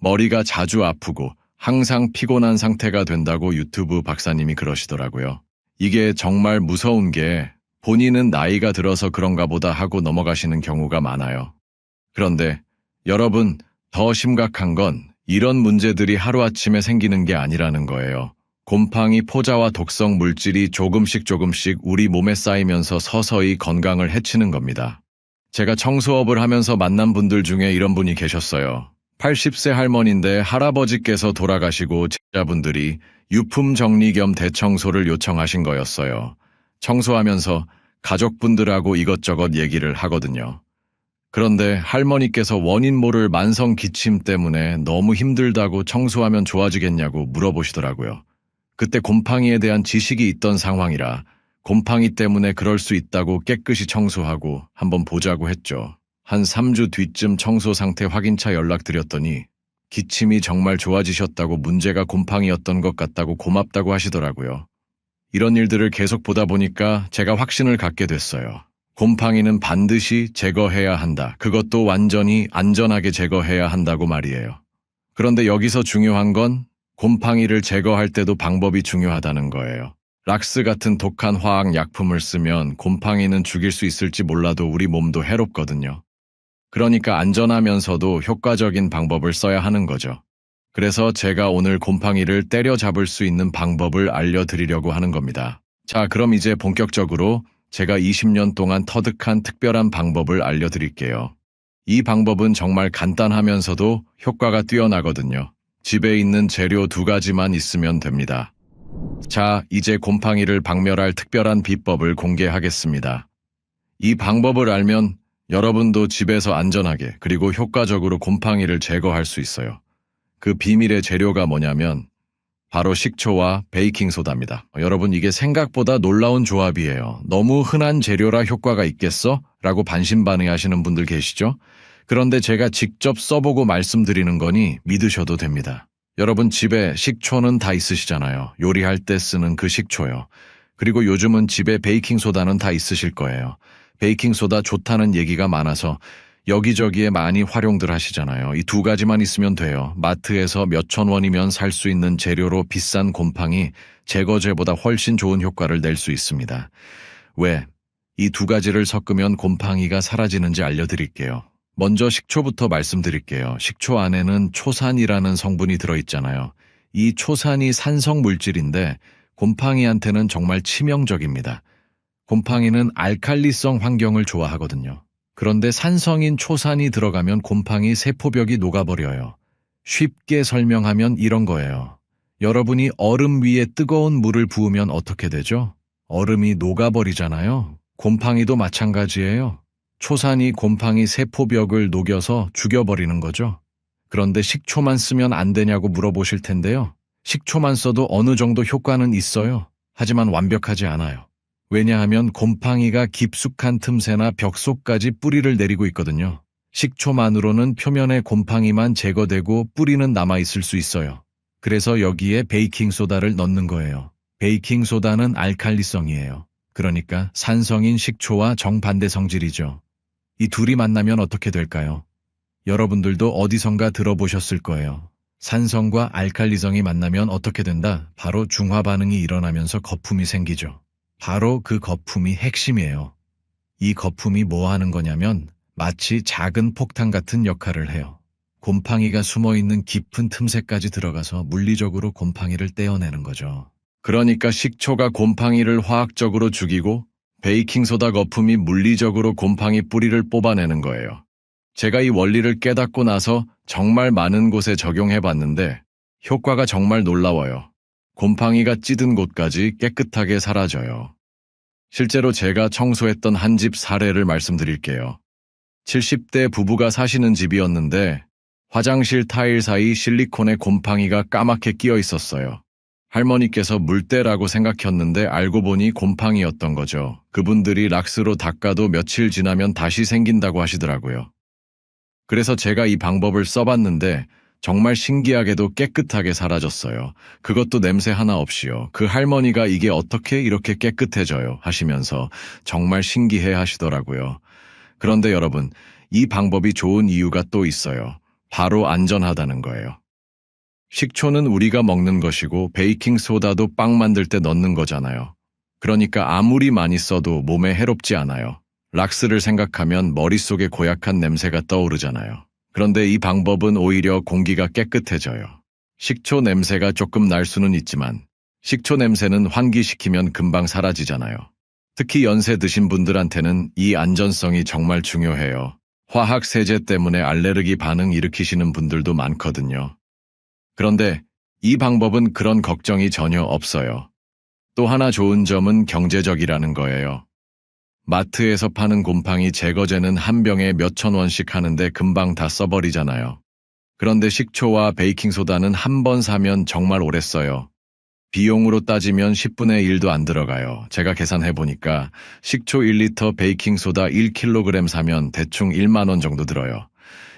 머리가 자주 아프고 항상 피곤한 상태가 된다고 유튜브 박사님이 그러시더라고요. 이게 정말 무서운 게 본인은 나이가 들어서 그런가 보다 하고 넘어가시는 경우가 많아요. 그런데 여러분, 더 심각한 건 이런 문제들이 하루아침에 생기는 게 아니라는 거예요. 곰팡이 포자와 독성 물질이 조금씩 우리 몸에 쌓이면서 서서히 건강을 해치는 겁니다. 제가 청소업을 하면서 만난 분들 중에 이런 분이 계셨어요. 80세 할머니인데 할아버지께서 돌아가시고 제자분들이 유품 정리 겸 대청소를 요청하신 거였어요. 청소하면서 가족분들하고 이것저것 얘기를 하거든요. 그런데 할머니께서 원인 모를 만성 기침 때문에 너무 힘들다고 청소하면 좋아지겠냐고 물어보시더라고요. 그때 곰팡이에 대한 지식이 있던 상황이라 곰팡이 때문에 그럴 수 있다고 깨끗이 청소하고 한번 보자고 했죠. 한 3주 뒤쯤 청소 상태 확인차 연락드렸더니 기침이 정말 좋아지셨다고 문제가 곰팡이였던 것 같다고 고맙다고 하시더라고요. 이런 일들을 계속 보다 보니까 제가 확신을 갖게 됐어요. 곰팡이는 반드시 제거해야 한다. 그것도 완전히 안전하게 제거해야 한다고 말이에요. 그런데 여기서 중요한 건 곰팡이를 제거할 때도 방법이 중요하다는 거예요. 락스 같은 독한 화학 약품을 쓰면 곰팡이는 죽일 수 있을지 몰라도 우리 몸도 해롭거든요. 그러니까 안전하면서도 효과적인 방법을 써야 하는 거죠. 그래서 제가 오늘 곰팡이를 때려잡을 수 있는 방법을 알려드리려고 하는 겁니다. 자, 그럼 이제 본격적으로 제가 20년 동안 터득한 특별한 방법을 알려드릴게요. 이 방법은 정말 간단하면서도 효과가 뛰어나거든요. 집에 있는 재료 2가지만 있으면 됩니다. 자, 이제 곰팡이를 박멸할 특별한 비법을 공개하겠습니다. 이 방법을 알면 여러분도 집에서 안전하게 그리고 효과적으로 곰팡이를 제거할 수 있어요. 그 비밀의 재료가 뭐냐면 바로 식초와 베이킹소다입니다. 여러분, 이게 생각보다 놀라운 조합이에요. 너무 흔한 재료라 효과가 있겠어? 라고 반신반의하시는 분들 계시죠? 그런데 제가 직접 써보고 말씀드리는 거니 믿으셔도 됩니다. 여러분, 집에 식초는 다 있으시잖아요. 요리할 때 쓰는 그 식초요. 그리고 요즘은 집에 베이킹소다는 다 있으실 거예요. 베이킹소다 좋다는 얘기가 많아서 여기저기에 많이 활용들 하시잖아요. 이 2가지만 있으면 돼요. 마트에서 몇천 원이면 살 수 있는 재료로 비싼 곰팡이 제거제보다 훨씬 좋은 효과를 낼 수 있습니다. 왜? 이 두 가지를 섞으면 곰팡이가 사라지는지 알려드릴게요. 먼저 식초부터 말씀드릴게요. 식초 안에는 초산이라는 성분이 들어있잖아요. 이 초산이 산성 물질인데 곰팡이한테는 정말 치명적입니다. 곰팡이는 알칼리성 환경을 좋아하거든요. 그런데 산성인 초산이 들어가면 곰팡이 세포벽이 녹아버려요. 쉽게 설명하면 이런 거예요. 여러분이 얼음 위에 뜨거운 물을 부으면 어떻게 되죠? 얼음이 녹아버리잖아요. 곰팡이도 마찬가지예요. 초산이 곰팡이 세포벽을 녹여서 죽여버리는 거죠. 그런데 식초만 쓰면 안 되냐고 물어보실 텐데요. 식초만 써도 어느 정도 효과는 있어요. 하지만 완벽하지 않아요. 왜냐하면 곰팡이가 깊숙한 틈새나 벽 속까지 뿌리를 내리고 있거든요. 식초만으로는 표면의 곰팡이만 제거되고 뿌리는 남아있을 수 있어요. 그래서 여기에 베이킹소다를 넣는 거예요. 베이킹소다는 알칼리성이에요. 그러니까 산성인 식초와 정반대 성질이죠. 이 둘이 만나면 어떻게 될까요? 여러분들도 어디선가 들어보셨을 거예요. 산성과 알칼리성이 만나면 어떻게 된다? 바로 중화 반응이 일어나면서 거품이 생기죠. 바로 그 거품이 핵심이에요. 이 거품이 뭐 하는 거냐면 마치 작은 폭탄 같은 역할을 해요. 곰팡이가 숨어있는 깊은 틈새까지 들어가서 물리적으로 곰팡이를 떼어내는 거죠. 그러니까 식초가 곰팡이를 화학적으로 죽이고 베이킹소다 거품이 물리적으로 곰팡이 뿌리를 뽑아내는 거예요. 제가 이 원리를 깨닫고 나서 정말 많은 곳에 적용해 봤는데 효과가 정말 놀라워요. 곰팡이가 찌든 곳까지 깨끗하게 사라져요. 실제로 제가 청소했던 한 집 사례를 말씀드릴게요. 70대 부부가 사시는 집이었는데 화장실 타일 사이 실리콘에 곰팡이가 까맣게 끼어 있었어요. 할머니께서 물때라고 생각했는데 알고 보니 곰팡이였던 거죠. 그분들이 락스로 닦아도 며칠 지나면 다시 생긴다고 하시더라고요. 그래서 제가 이 방법을 써봤는데 정말 신기하게도 깨끗하게 사라졌어요. 그것도 냄새 하나 없이요. 그 할머니가 이게 어떻게 이렇게 깨끗해져요 하시면서 정말 신기해 하시더라고요. 그런데 여러분, 이 방법이 좋은 이유가 또 있어요. 바로 안전하다는 거예요. 식초는 우리가 먹는 것이고 베이킹소다도 빵 만들 때 넣는 거잖아요. 그러니까 아무리 많이 써도 몸에 해롭지 않아요. 락스를 생각하면 머릿속에 고약한 냄새가 떠오르잖아요. 그런데 이 방법은 오히려 공기가 깨끗해져요. 식초 냄새가 조금 날 수는 있지만 식초 냄새는 환기시키면 금방 사라지잖아요. 특히 연세 드신 분들한테는 이 안전성이 정말 중요해요. 화학 세제 때문에 알레르기 반응 일으키시는 분들도 많거든요. 그런데 이 방법은 그런 걱정이 전혀 없어요. 또 하나 좋은 점은 경제적이라는 거예요. 마트에서 파는 곰팡이 제거제는 한 병에 몇천 원씩 하는데 금방 다 써버리잖아요. 그런데 식초와 베이킹소다는 한 번 사면 정말 오래 써요. 비용으로 따지면 10분의 1도 안 들어가요. 제가 계산해보니까 식초 1리터 베이킹소다 1kg 사면 대충 1만 원 정도 들어요.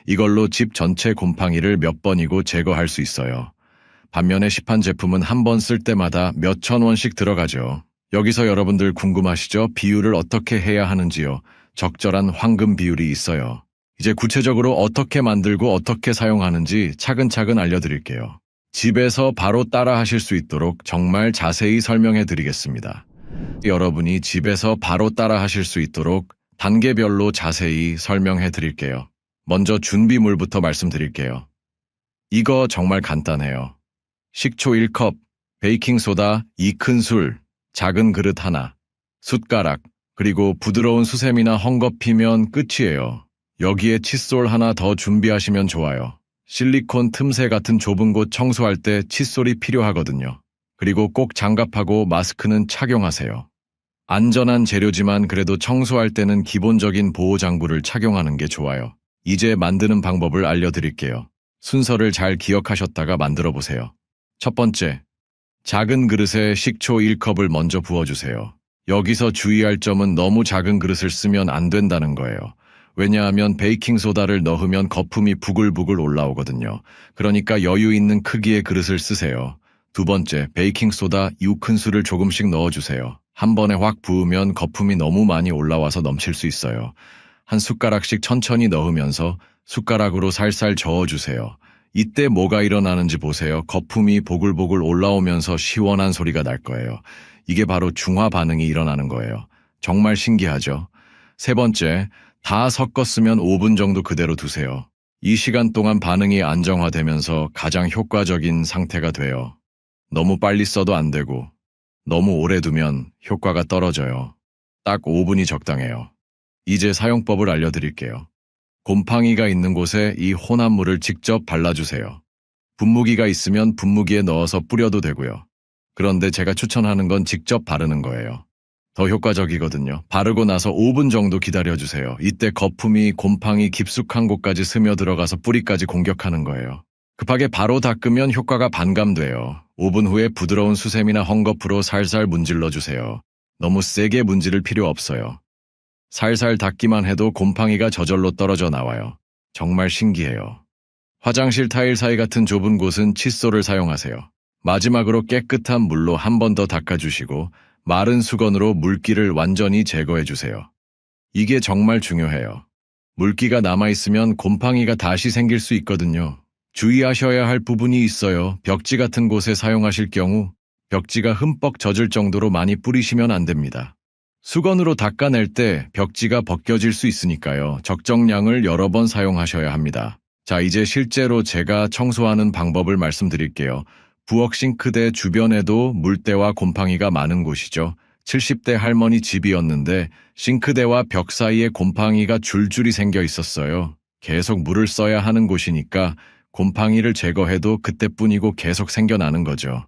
이걸로 집 전체 곰팡이를 몇 번이고 제거할 수 있어요. 반면에 시판 제품은 한 번 쓸 때마다 몇천 원씩 들어가죠. 여기서 여러분들 궁금하시죠? 비율을 어떻게 해야 하는지요? 적절한 황금 비율이 있어요. 이제 구체적으로 어떻게 만들고 어떻게 사용하는지 차근차근 알려드릴게요. 집에서 바로 따라 하실 수 있도록 정말 자세히 설명해 드리겠습니다. 여러분이 집에서 바로 따라 하실 수 있도록 단계별로 자세히 설명해 드릴게요. 먼저 준비물부터 말씀드릴게요. 이거 정말 간단해요. 식초 1컵, 베이킹소다 2큰술, 작은 그릇 하나, 숟가락, 그리고 부드러운 수세미나 헝겊이면 끝이에요. 여기에 칫솔 하나 더 준비하시면 좋아요. 실리콘 틈새 같은 좁은 곳 청소할 때 칫솔이 필요하거든요. 그리고 꼭 장갑하고 마스크는 착용하세요. 안전한 재료지만 그래도 청소할 때는 기본적인 보호장구를 착용하는 게 좋아요. 이제 만드는 방법을 알려드릴게요. 순서를 잘 기억하셨다가 만들어 보세요. 첫 번째, 작은 그릇에 식초 1컵을 먼저 부어주세요. 여기서 주의할 점은 너무 작은 그릇을 쓰면 안 된다는 거예요. 왜냐하면 베이킹소다를 넣으면 거품이 부글부글 올라오거든요. 그러니까 여유 있는 크기의 그릇을 쓰세요. 두 번째, 베이킹소다 6큰술을 조금씩 넣어주세요. 한 번에 확 부으면 거품이 너무 많이 올라와서 넘칠 수 있어요. 한 숟가락씩 천천히 넣으면서 숟가락으로 살살 저어주세요. 이때 뭐가 일어나는지 보세요. 거품이 보글보글 올라오면서 시원한 소리가 날 거예요. 이게 바로 중화 반응이 일어나는 거예요. 정말 신기하죠? 세 번째, 다 섞었으면 5분 정도 그대로 두세요. 이 시간 동안 반응이 안정화되면서 가장 효과적인 상태가 돼요. 너무 빨리 써도 안 되고, 너무 오래 두면 효과가 떨어져요. 딱 5분이 적당해요. 이제 사용법을 알려드릴게요. 곰팡이가 있는 곳에 이 혼합물을 직접 발라주세요. 분무기가 있으면 분무기에 넣어서 뿌려도 되고요. 그런데 제가 추천하는 건 직접 바르는 거예요. 더 효과적이거든요. 바르고 나서 5분 정도 기다려주세요. 이때 거품이 곰팡이 깊숙한 곳까지 스며들어가서 뿌리까지 공격하는 거예요. 급하게 바로 닦으면 효과가 반감돼요. 5분 후에 부드러운 수세미나 헝겊으로 살살 문질러주세요. 너무 세게 문지를 필요 없어요. 살살 닦기만 해도 곰팡이가 저절로 떨어져 나와요. 정말 신기해요. 화장실 타일 사이 같은 좁은 곳은 칫솔을 사용하세요. 마지막으로 깨끗한 물로 한 번 더 닦아주시고 마른 수건으로 물기를 완전히 제거해주세요. 이게 정말 중요해요. 물기가 남아있으면 곰팡이가 다시 생길 수 있거든요. 주의하셔야 할 부분이 있어요. 벽지 같은 곳에 사용하실 경우 벽지가 흠뻑 젖을 정도로 많이 뿌리시면 안 됩니다. 수건으로 닦아낼 때 벽지가 벗겨질 수 있으니까요. 적정량을 여러 번 사용하셔야 합니다. 자, 이제 실제로 제가 청소하는 방법을 말씀드릴게요. 부엌 싱크대 주변에도 물때와 곰팡이가 많은 곳이죠. 70대 할머니 집이었는데 싱크대와 벽 사이에 곰팡이가 줄줄이 생겨 있었어요. 계속 물을 써야 하는 곳이니까 곰팡이를 제거해도 그때뿐이고 계속 생겨나는 거죠.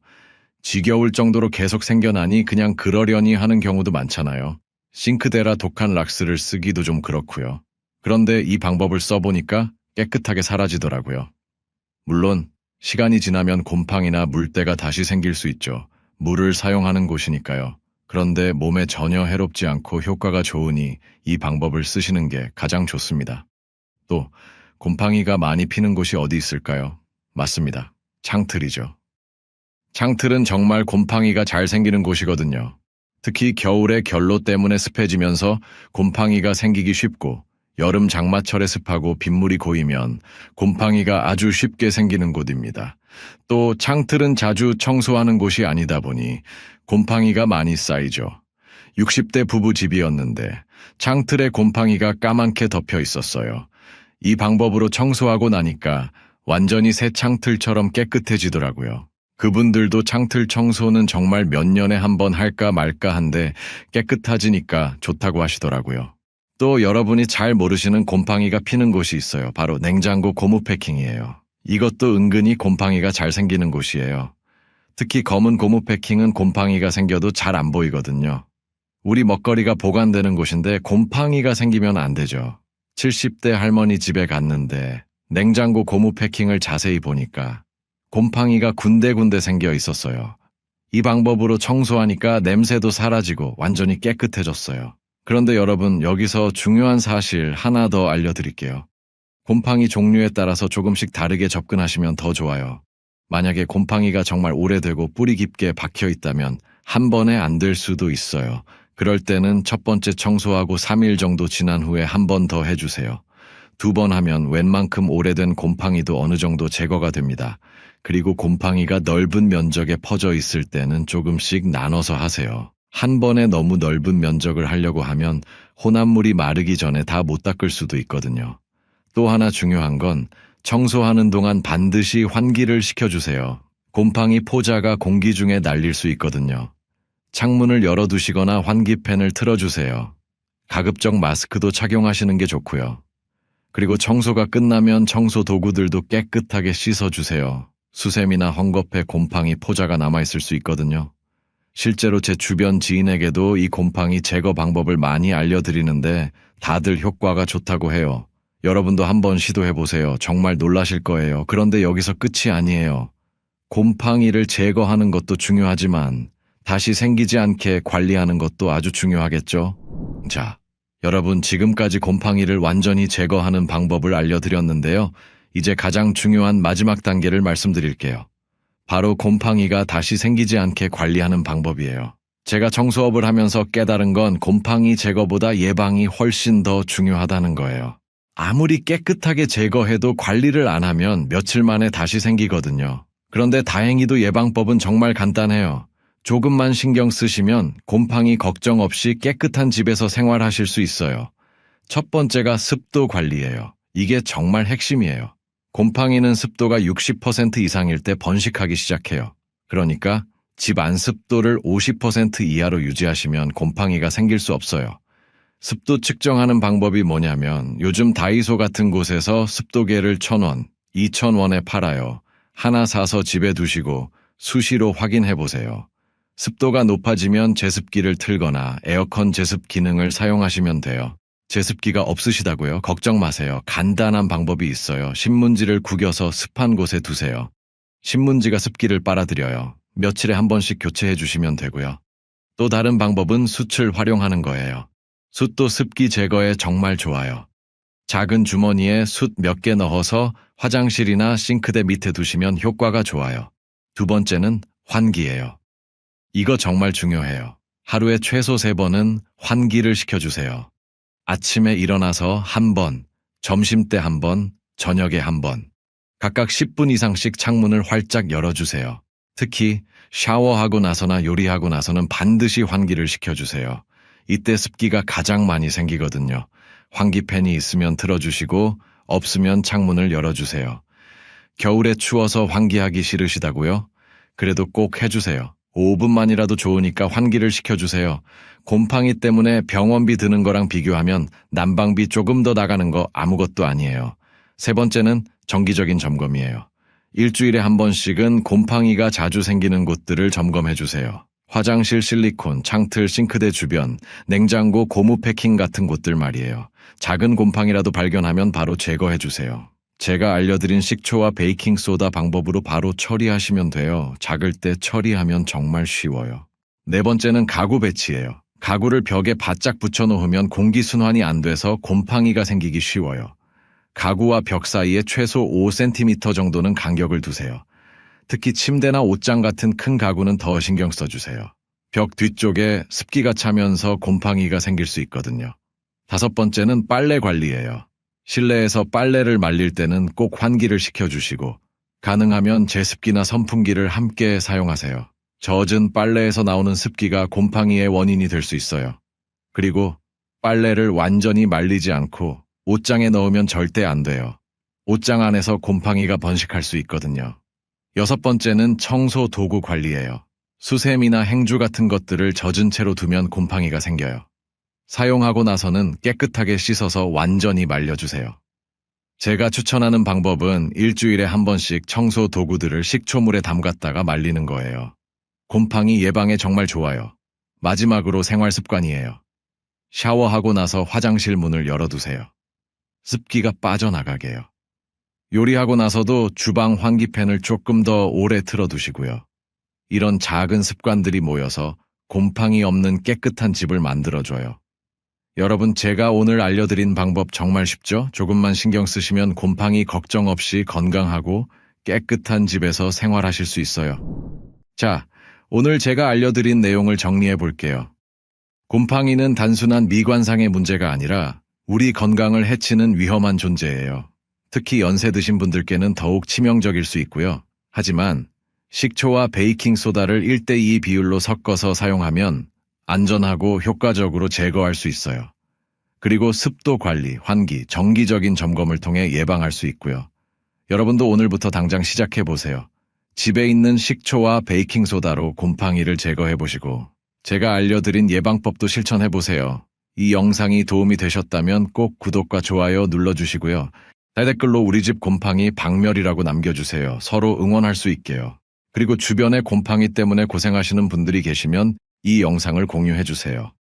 지겨울 정도로 계속 생겨나니 그냥 그러려니 하는 경우도 많잖아요. 싱크대라 독한 락스를 쓰기도 좀 그렇고요. 그런데 이 방법을 써보니까 깨끗하게 사라지더라고요. 물론 시간이 지나면 곰팡이나 물때가 다시 생길 수 있죠. 물을 사용하는 곳이니까요. 그런데 몸에 전혀 해롭지 않고 효과가 좋으니 이 방법을 쓰시는 게 가장 좋습니다. 또 곰팡이가 많이 피는 곳이 어디 있을까요? 맞습니다. 창틀이죠. 창틀은 정말 곰팡이가 잘 생기는 곳이거든요. 특히 겨울에 결로 때문에 습해지면서 곰팡이가 생기기 쉽고 여름 장마철에 습하고 빗물이 고이면 곰팡이가 아주 쉽게 생기는 곳입니다. 또 창틀은 자주 청소하는 곳이 아니다 보니 곰팡이가 많이 쌓이죠. 60대 부부 집이었는데 창틀에 곰팡이가 까맣게 덮여 있었어요. 이 방법으로 청소하고 나니까 완전히 새 창틀처럼 깨끗해지더라고요. 그분들도 창틀 청소는 정말 몇 년에 한 번 할까 말까 한데 깨끗해지니까 좋다고 하시더라고요. 또 여러분이 잘 모르시는 곰팡이가 피는 곳이 있어요. 바로 냉장고 고무 패킹이에요. 이것도 은근히 곰팡이가 잘 생기는 곳이에요. 특히 검은 고무 패킹은 곰팡이가 생겨도 잘 안 보이거든요. 우리 먹거리가 보관되는 곳인데 곰팡이가 생기면 안 되죠. 70대 할머니 집에 갔는데 냉장고 고무 패킹을 자세히 보니까 곰팡이가 군데군데 생겨 있었어요. 이 방법으로 청소하니까 냄새도 사라지고 완전히 깨끗해졌어요. 그런데 여러분, 여기서 중요한 사실 하나 더 알려드릴게요. 곰팡이 종류에 따라서 조금씩 다르게 접근하시면 더 좋아요. 만약에 곰팡이가 정말 오래되고 뿌리 깊게 박혀 있다면 한 번에 안 될 수도 있어요. 그럴 때는 첫 번째 청소하고 3일 정도 지난 후에 한 번 더 해주세요. 2번 하면 웬만큼 오래된 곰팡이도 어느 정도 제거가 됩니다. 그리고 곰팡이가 넓은 면적에 퍼져 있을 때는 조금씩 나눠서 하세요. 한 번에 너무 넓은 면적을 하려고 하면 혼합물이 마르기 전에 다 못 닦을 수도 있거든요. 또 하나 중요한 건 청소하는 동안 반드시 환기를 시켜주세요. 곰팡이 포자가 공기 중에 날릴 수 있거든요. 창문을 열어두시거나 환기팬을 틀어주세요. 가급적 마스크도 착용하시는 게 좋고요. 그리고 청소가 끝나면 청소 도구들도 깨끗하게 씻어주세요. 수세미나 헝겊에 곰팡이 포자가 남아있을 수 있거든요. 실제로 제 주변 지인에게도 이 곰팡이 제거 방법을 많이 알려드리는데 다들 효과가 좋다고 해요. 여러분도 한번 시도해보세요. 정말 놀라실 거예요. 그런데 여기서 끝이 아니에요. 곰팡이를 제거하는 것도 중요하지만 다시 생기지 않게 관리하는 것도 아주 중요하겠죠? 자, 여러분, 지금까지 곰팡이를 완전히 제거하는 방법을 알려드렸는데요. 이제 가장 중요한 마지막 단계를 말씀드릴게요. 바로 곰팡이가 다시 생기지 않게 관리하는 방법이에요. 제가 청소업을 하면서 깨달은 건 곰팡이 제거보다 예방이 훨씬 더 중요하다는 거예요. 아무리 깨끗하게 제거해도 관리를 안 하면 며칠 만에 다시 생기거든요. 그런데 다행히도 예방법은 정말 간단해요. 조금만 신경 쓰시면 곰팡이 걱정 없이 깨끗한 집에서 생활하실 수 있어요. 첫 번째가 습도 관리예요. 이게 정말 핵심이에요. 곰팡이는 습도가 60% 이상일 때 번식하기 시작해요. 그러니까 집 안 습도를 50% 이하로 유지하시면 곰팡이가 생길 수 없어요. 습도 측정하는 방법이 뭐냐면 요즘 다이소 같은 곳에서 습도계를 1,000원, 2,000원에 팔아요. 하나 사서 집에 두시고 수시로 확인해 보세요. 습도가 높아지면 제습기를 틀거나 에어컨 제습 기능을 사용하시면 돼요. 제습기가 없으시다고요? 걱정 마세요. 간단한 방법이 있어요. 신문지를 구겨서 습한 곳에 두세요. 신문지가 습기를 빨아들여요. 며칠에 한 번씩 교체해 주시면 되고요. 또 다른 방법은 숯을 활용하는 거예요. 숯도 습기 제거에 정말 좋아요. 작은 주머니에 숯 몇 개 넣어서 화장실이나 싱크대 밑에 두시면 효과가 좋아요. 두 번째는 환기예요. 이거 정말 중요해요. 하루에 최소 3번은 환기를 시켜주세요. 아침에 일어나서 1번, 점심때 1번, 저녁에 1번. 각각 10분 이상씩 창문을 활짝 열어주세요. 특히 샤워하고 나서나 요리하고 나서는 반드시 환기를 시켜주세요. 이때 습기가 가장 많이 생기거든요. 환기팬이 있으면 틀어주시고 없으면 창문을 열어주세요. 겨울에 추워서 환기하기 싫으시다고요? 그래도 꼭 해주세요. 5분만이라도 좋으니까 환기를 시켜주세요. 곰팡이 때문에 병원비 드는 거랑 비교하면 난방비 조금 더 나가는 거 아무것도 아니에요. 세 번째는 정기적인 점검이에요. 일주일에 한 번씩은 곰팡이가 자주 생기는 곳들을 점검해 주세요. 화장실 실리콘, 창틀, 싱크대 주변, 냉장고, 고무 패킹 같은 곳들 말이에요. 작은 곰팡이라도 발견하면 바로 제거해 주세요. 제가 알려드린 식초와 베이킹소다 방법으로 바로 처리하시면 돼요. 작을 때 처리하면 정말 쉬워요. 네 번째는 가구 배치예요. 가구를 벽에 바짝 붙여놓으면 공기순환이 안 돼서 곰팡이가 생기기 쉬워요. 가구와 벽 사이에 최소 5cm 정도는 간격을 두세요. 특히 침대나 옷장 같은 큰 가구는 더 신경 써주세요. 벽 뒤쪽에 습기가 차면서 곰팡이가 생길 수 있거든요. 다섯 번째는 빨래 관리예요. 실내에서 빨래를 말릴 때는 꼭 환기를 시켜주시고 가능하면 제습기나 선풍기를 함께 사용하세요. 젖은 빨래에서 나오는 습기가 곰팡이의 원인이 될 수 있어요. 그리고 빨래를 완전히 말리지 않고 옷장에 넣으면 절대 안 돼요. 옷장 안에서 곰팡이가 번식할 수 있거든요. 여섯 번째는 청소 도구 관리예요. 수세미나 행주 같은 것들을 젖은 채로 두면 곰팡이가 생겨요. 사용하고 나서는 깨끗하게 씻어서 완전히 말려주세요. 제가 추천하는 방법은 일주일에 한 번씩 청소 도구들을 식초물에 담갔다가 말리는 거예요. 곰팡이 예방에 정말 좋아요. 마지막으로 생활 습관이에요. 샤워하고 나서 화장실 문을 열어두세요. 습기가 빠져나가게요. 요리하고 나서도 주방 환기팬을 조금 더 오래 틀어두시고요. 이런 작은 습관들이 모여서 곰팡이 없는 깨끗한 집을 만들어줘요. 여러분, 제가 오늘 알려드린 방법 정말 쉽죠? 조금만 신경 쓰시면 곰팡이 걱정 없이 건강하고 깨끗한 집에서 생활하실 수 있어요. 자, 오늘 제가 알려드린 내용을 정리해 볼게요. 곰팡이는 단순한 미관상의 문제가 아니라 우리 건강을 해치는 위험한 존재예요. 특히 연세 드신 분들께는 더욱 치명적일 수 있고요. 하지만 식초와 베이킹소다를 1:2 비율로 섞어서 사용하면 안전하고 효과적으로 제거할 수 있어요. 그리고 습도 관리, 환기, 정기적인 점검을 통해 예방할 수 있고요. 여러분도 오늘부터 당장 시작해 보세요. 집에 있는 식초와 베이킹소다로 곰팡이를 제거해 보시고 제가 알려드린 예방법도 실천해 보세요. 이 영상이 도움이 되셨다면 꼭 구독과 좋아요 눌러주시고요. 댓글로 우리 집 곰팡이 박멸이라고 남겨주세요. 서로 응원할 수 있게요. 그리고 주변에 곰팡이 때문에 고생하시는 분들이 계시면 이 영상을 공유해주세요.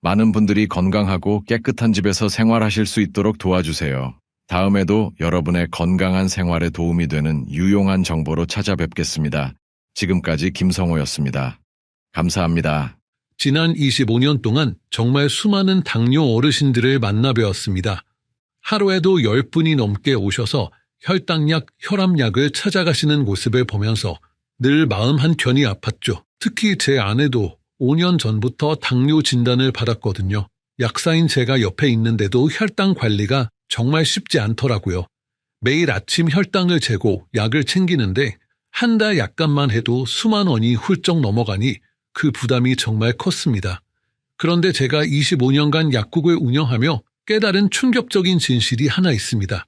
많은 분들이 건강하고 깨끗한 집에서 생활하실 수 있도록 도와주세요. 다음에도 여러분의 건강한 생활에 도움이 되는 유용한 정보로 찾아뵙겠습니다. 지금까지 김성호였습니다. 감사합니다. 지난 25년 동안 정말 수많은 당뇨 어르신들을 만나 뵈었습니다. 하루에도 10분이 넘게 오셔서 혈당약, 혈압약을 찾아가시는 모습을 보면서 늘 마음 한켠이 아팠죠. 특히 제 아내도 5년 전부터 당뇨 진단을 받았거든요. 약사인 제가 옆에 있는데도 혈당 관리가 정말 쉽지 않더라고요. 매일 아침 혈당을 재고 약을 챙기는데 한 달 약값만 해도 수만 원이 훌쩍 넘어가니 그 부담이 정말 컸습니다. 그런데 제가 25년간 약국을 운영하며 깨달은 충격적인 진실이 하나 있습니다.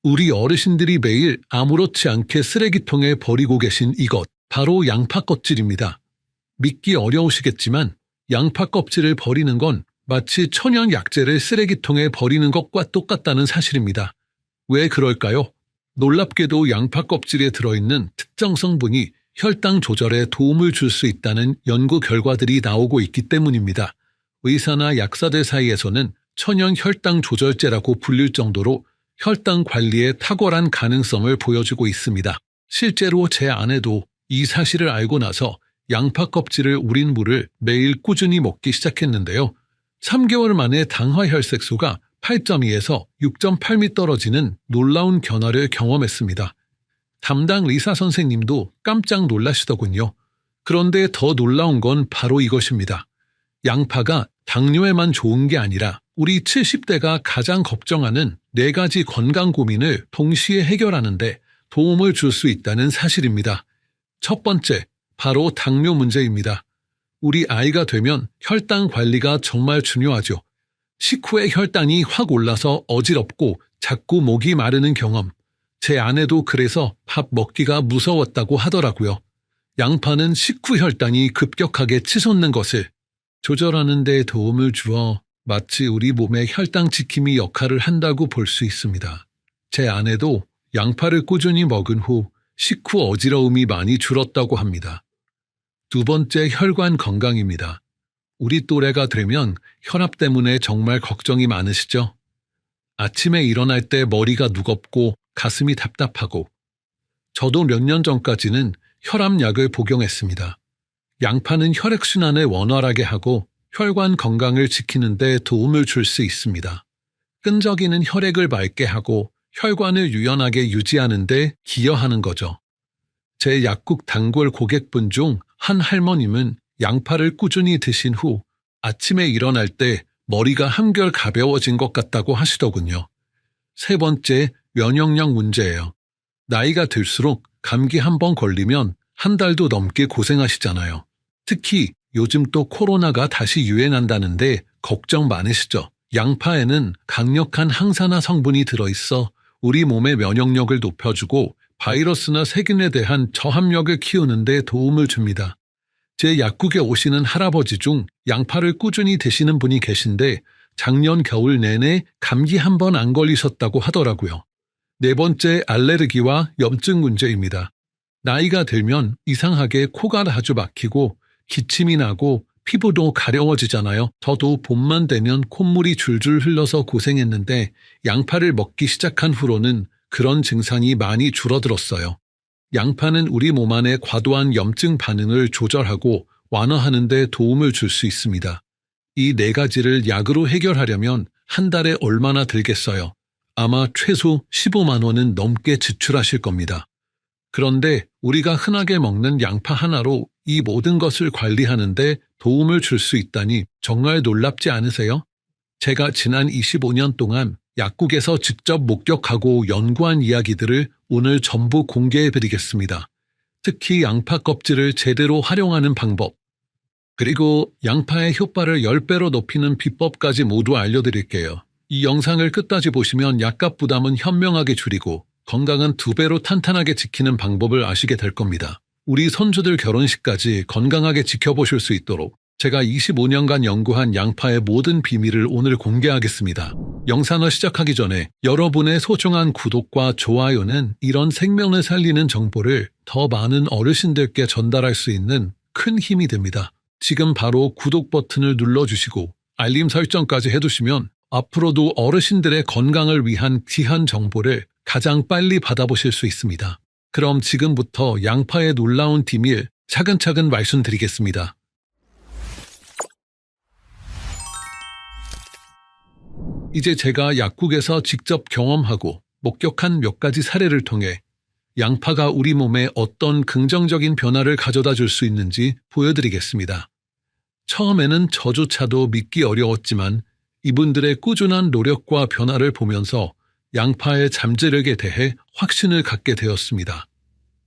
우리 어르신들이 매일 아무렇지 않게 쓰레기통에 버리고 계신 이것, 바로 양파 껍질입니다. 믿기 어려우시겠지만 양파 껍질을 버리는 건 마치 천연 약재를 쓰레기통에 버리는 것과 똑같다는 사실입니다. 왜 그럴까요? 놀랍게도 양파 껍질에 들어있는 특정 성분이 혈당 조절에 도움을 줄 수 있다는 연구 결과들이 나오고 있기 때문입니다. 의사나 약사들 사이에서는 천연 혈당 조절제라고 불릴 정도로 혈당 관리에 탁월한 가능성을 보여주고 있습니다. 실제로 제 아내도 이 사실을 알고 나서 양파 껍질을 우린 물을 매일 꾸준히 먹기 시작했는데요. 3개월 만에 당화 혈색소가 8.2에서 6.8미 떨어지는 놀라운 변화를 경험했습니다. 담당 의사 선생님도 깜짝 놀라시더군요. 그런데 더 놀라운 건 바로 이것입니다. 양파가 당뇨에만 좋은 게 아니라 우리 70대가 가장 걱정하는 4가지 건강 고민을 동시에 해결하는데 도움을 줄 수 있다는 사실입니다. 첫 번째, 바로 당뇨 문제입니다. 우리 아이가 되면 혈당 관리가 정말 중요하죠. 식후에 혈당이 확 올라서 어지럽고 자꾸 목이 마르는 경험. 제 아내도 그래서 밥 먹기가 무서웠다고 하더라고요. 양파는 식후 혈당이 급격하게 치솟는 것을 조절하는 데 도움을 주어 마치 우리 몸의 혈당 지킴이 역할을 한다고 볼 수 있습니다. 제 아내도 양파를 꾸준히 먹은 후 식후 어지러움이 많이 줄었다고 합니다. 두 번째, 혈관 건강입니다. 우리 또래가 되면 혈압 때문에 정말 걱정이 많으시죠? 아침에 일어날 때 머리가 무겁고 가슴이 답답하고, 저도 몇 년 전까지는 혈압약을 복용했습니다. 양파는 혈액순환을 원활하게 하고 혈관 건강을 지키는 데 도움을 줄 수 있습니다. 끈적이는 혈액을 맑게 하고 혈관을 유연하게 유지하는 데 기여하는 거죠. 제 약국 단골 고객분 중 한 할머님은 양파를 꾸준히 드신 후 아침에 일어날 때 머리가 한결 가벼워진 것 같다고 하시더군요. 세 번째, 면역력 문제예요. 나이가 들수록 감기 한 번 걸리면 한 달도 넘게 고생하시잖아요. 특히 요즘 또 코로나가 다시 유행한다는데 걱정 많으시죠? 양파에는 강력한 항산화 성분이 들어있어 우리 몸의 면역력을 높여주고 바이러스나 세균에 대한 저항력을 키우는 데 도움을 줍니다. 제 약국에 오시는 할아버지 중 양파를 꾸준히 드시는 분이 계신데 작년 겨울 내내 감기 한 번 안 걸리셨다고 하더라고요. 네 번째, 알레르기와 염증 문제입니다. 나이가 들면 이상하게 코가 자주 막히고 기침이 나고 피부도 가려워지잖아요. 저도 봄만 되면 콧물이 줄줄 흘러서 고생했는데 양파를 먹기 시작한 후로는 그런 증상이 많이 줄어들었어요. 양파는 우리 몸 안의 과도한 염증 반응을 조절하고 완화하는 데 도움을 줄 수 있습니다. 이 4가지를 약으로 해결하려면 한 달에 얼마나 들겠어요? 아마 최소 15만 원은 넘게 지출하실 겁니다. 그런데 우리가 흔하게 먹는 양파 하나로 이 모든 것을 관리하는데 도움을 줄 수 있다니 정말 놀랍지 않으세요? 제가 지난 25년 동안 약국에서 직접 목격하고 연구한 이야기들을 오늘 전부 공개해드리겠습니다. 특히 양파 껍질을 제대로 활용하는 방법, 그리고 양파의 효과를 10배로 높이는 비법까지 모두 알려드릴게요. 이 영상을 끝까지 보시면 약값 부담은 현명하게 줄이고 건강은 2배로 탄탄하게 지키는 방법을 아시게 될 겁니다. 우리 손주들 결혼식까지 건강하게 지켜보실 수 있도록 제가 25년간 연구한 양파의 모든 비밀을 오늘 공개하겠습니다. 영상을 시작하기 전에 여러분의 소중한 구독과 좋아요는 이런 생명을 살리는 정보를 더 많은 어르신들께 전달할 수 있는 큰 힘이 됩니다. 지금 바로 구독 버튼을 눌러주시고 알림 설정까지 해두시면 앞으로도 어르신들의 건강을 위한 귀한 정보를 가장 빨리 받아보실 수 있습니다. 그럼 지금부터 양파의 놀라운 비밀 차근차근 말씀드리겠습니다. 이제 제가 약국에서 직접 경험하고 목격한 몇 가지 사례를 통해 양파가 우리 몸에 어떤 긍정적인 변화를 가져다 줄 수 있는지 보여드리겠습니다. 처음에는 저조차도 믿기 어려웠지만 이분들의 꾸준한 노력과 변화를 보면서 양파의 잠재력에 대해 확신을 갖게 되었습니다.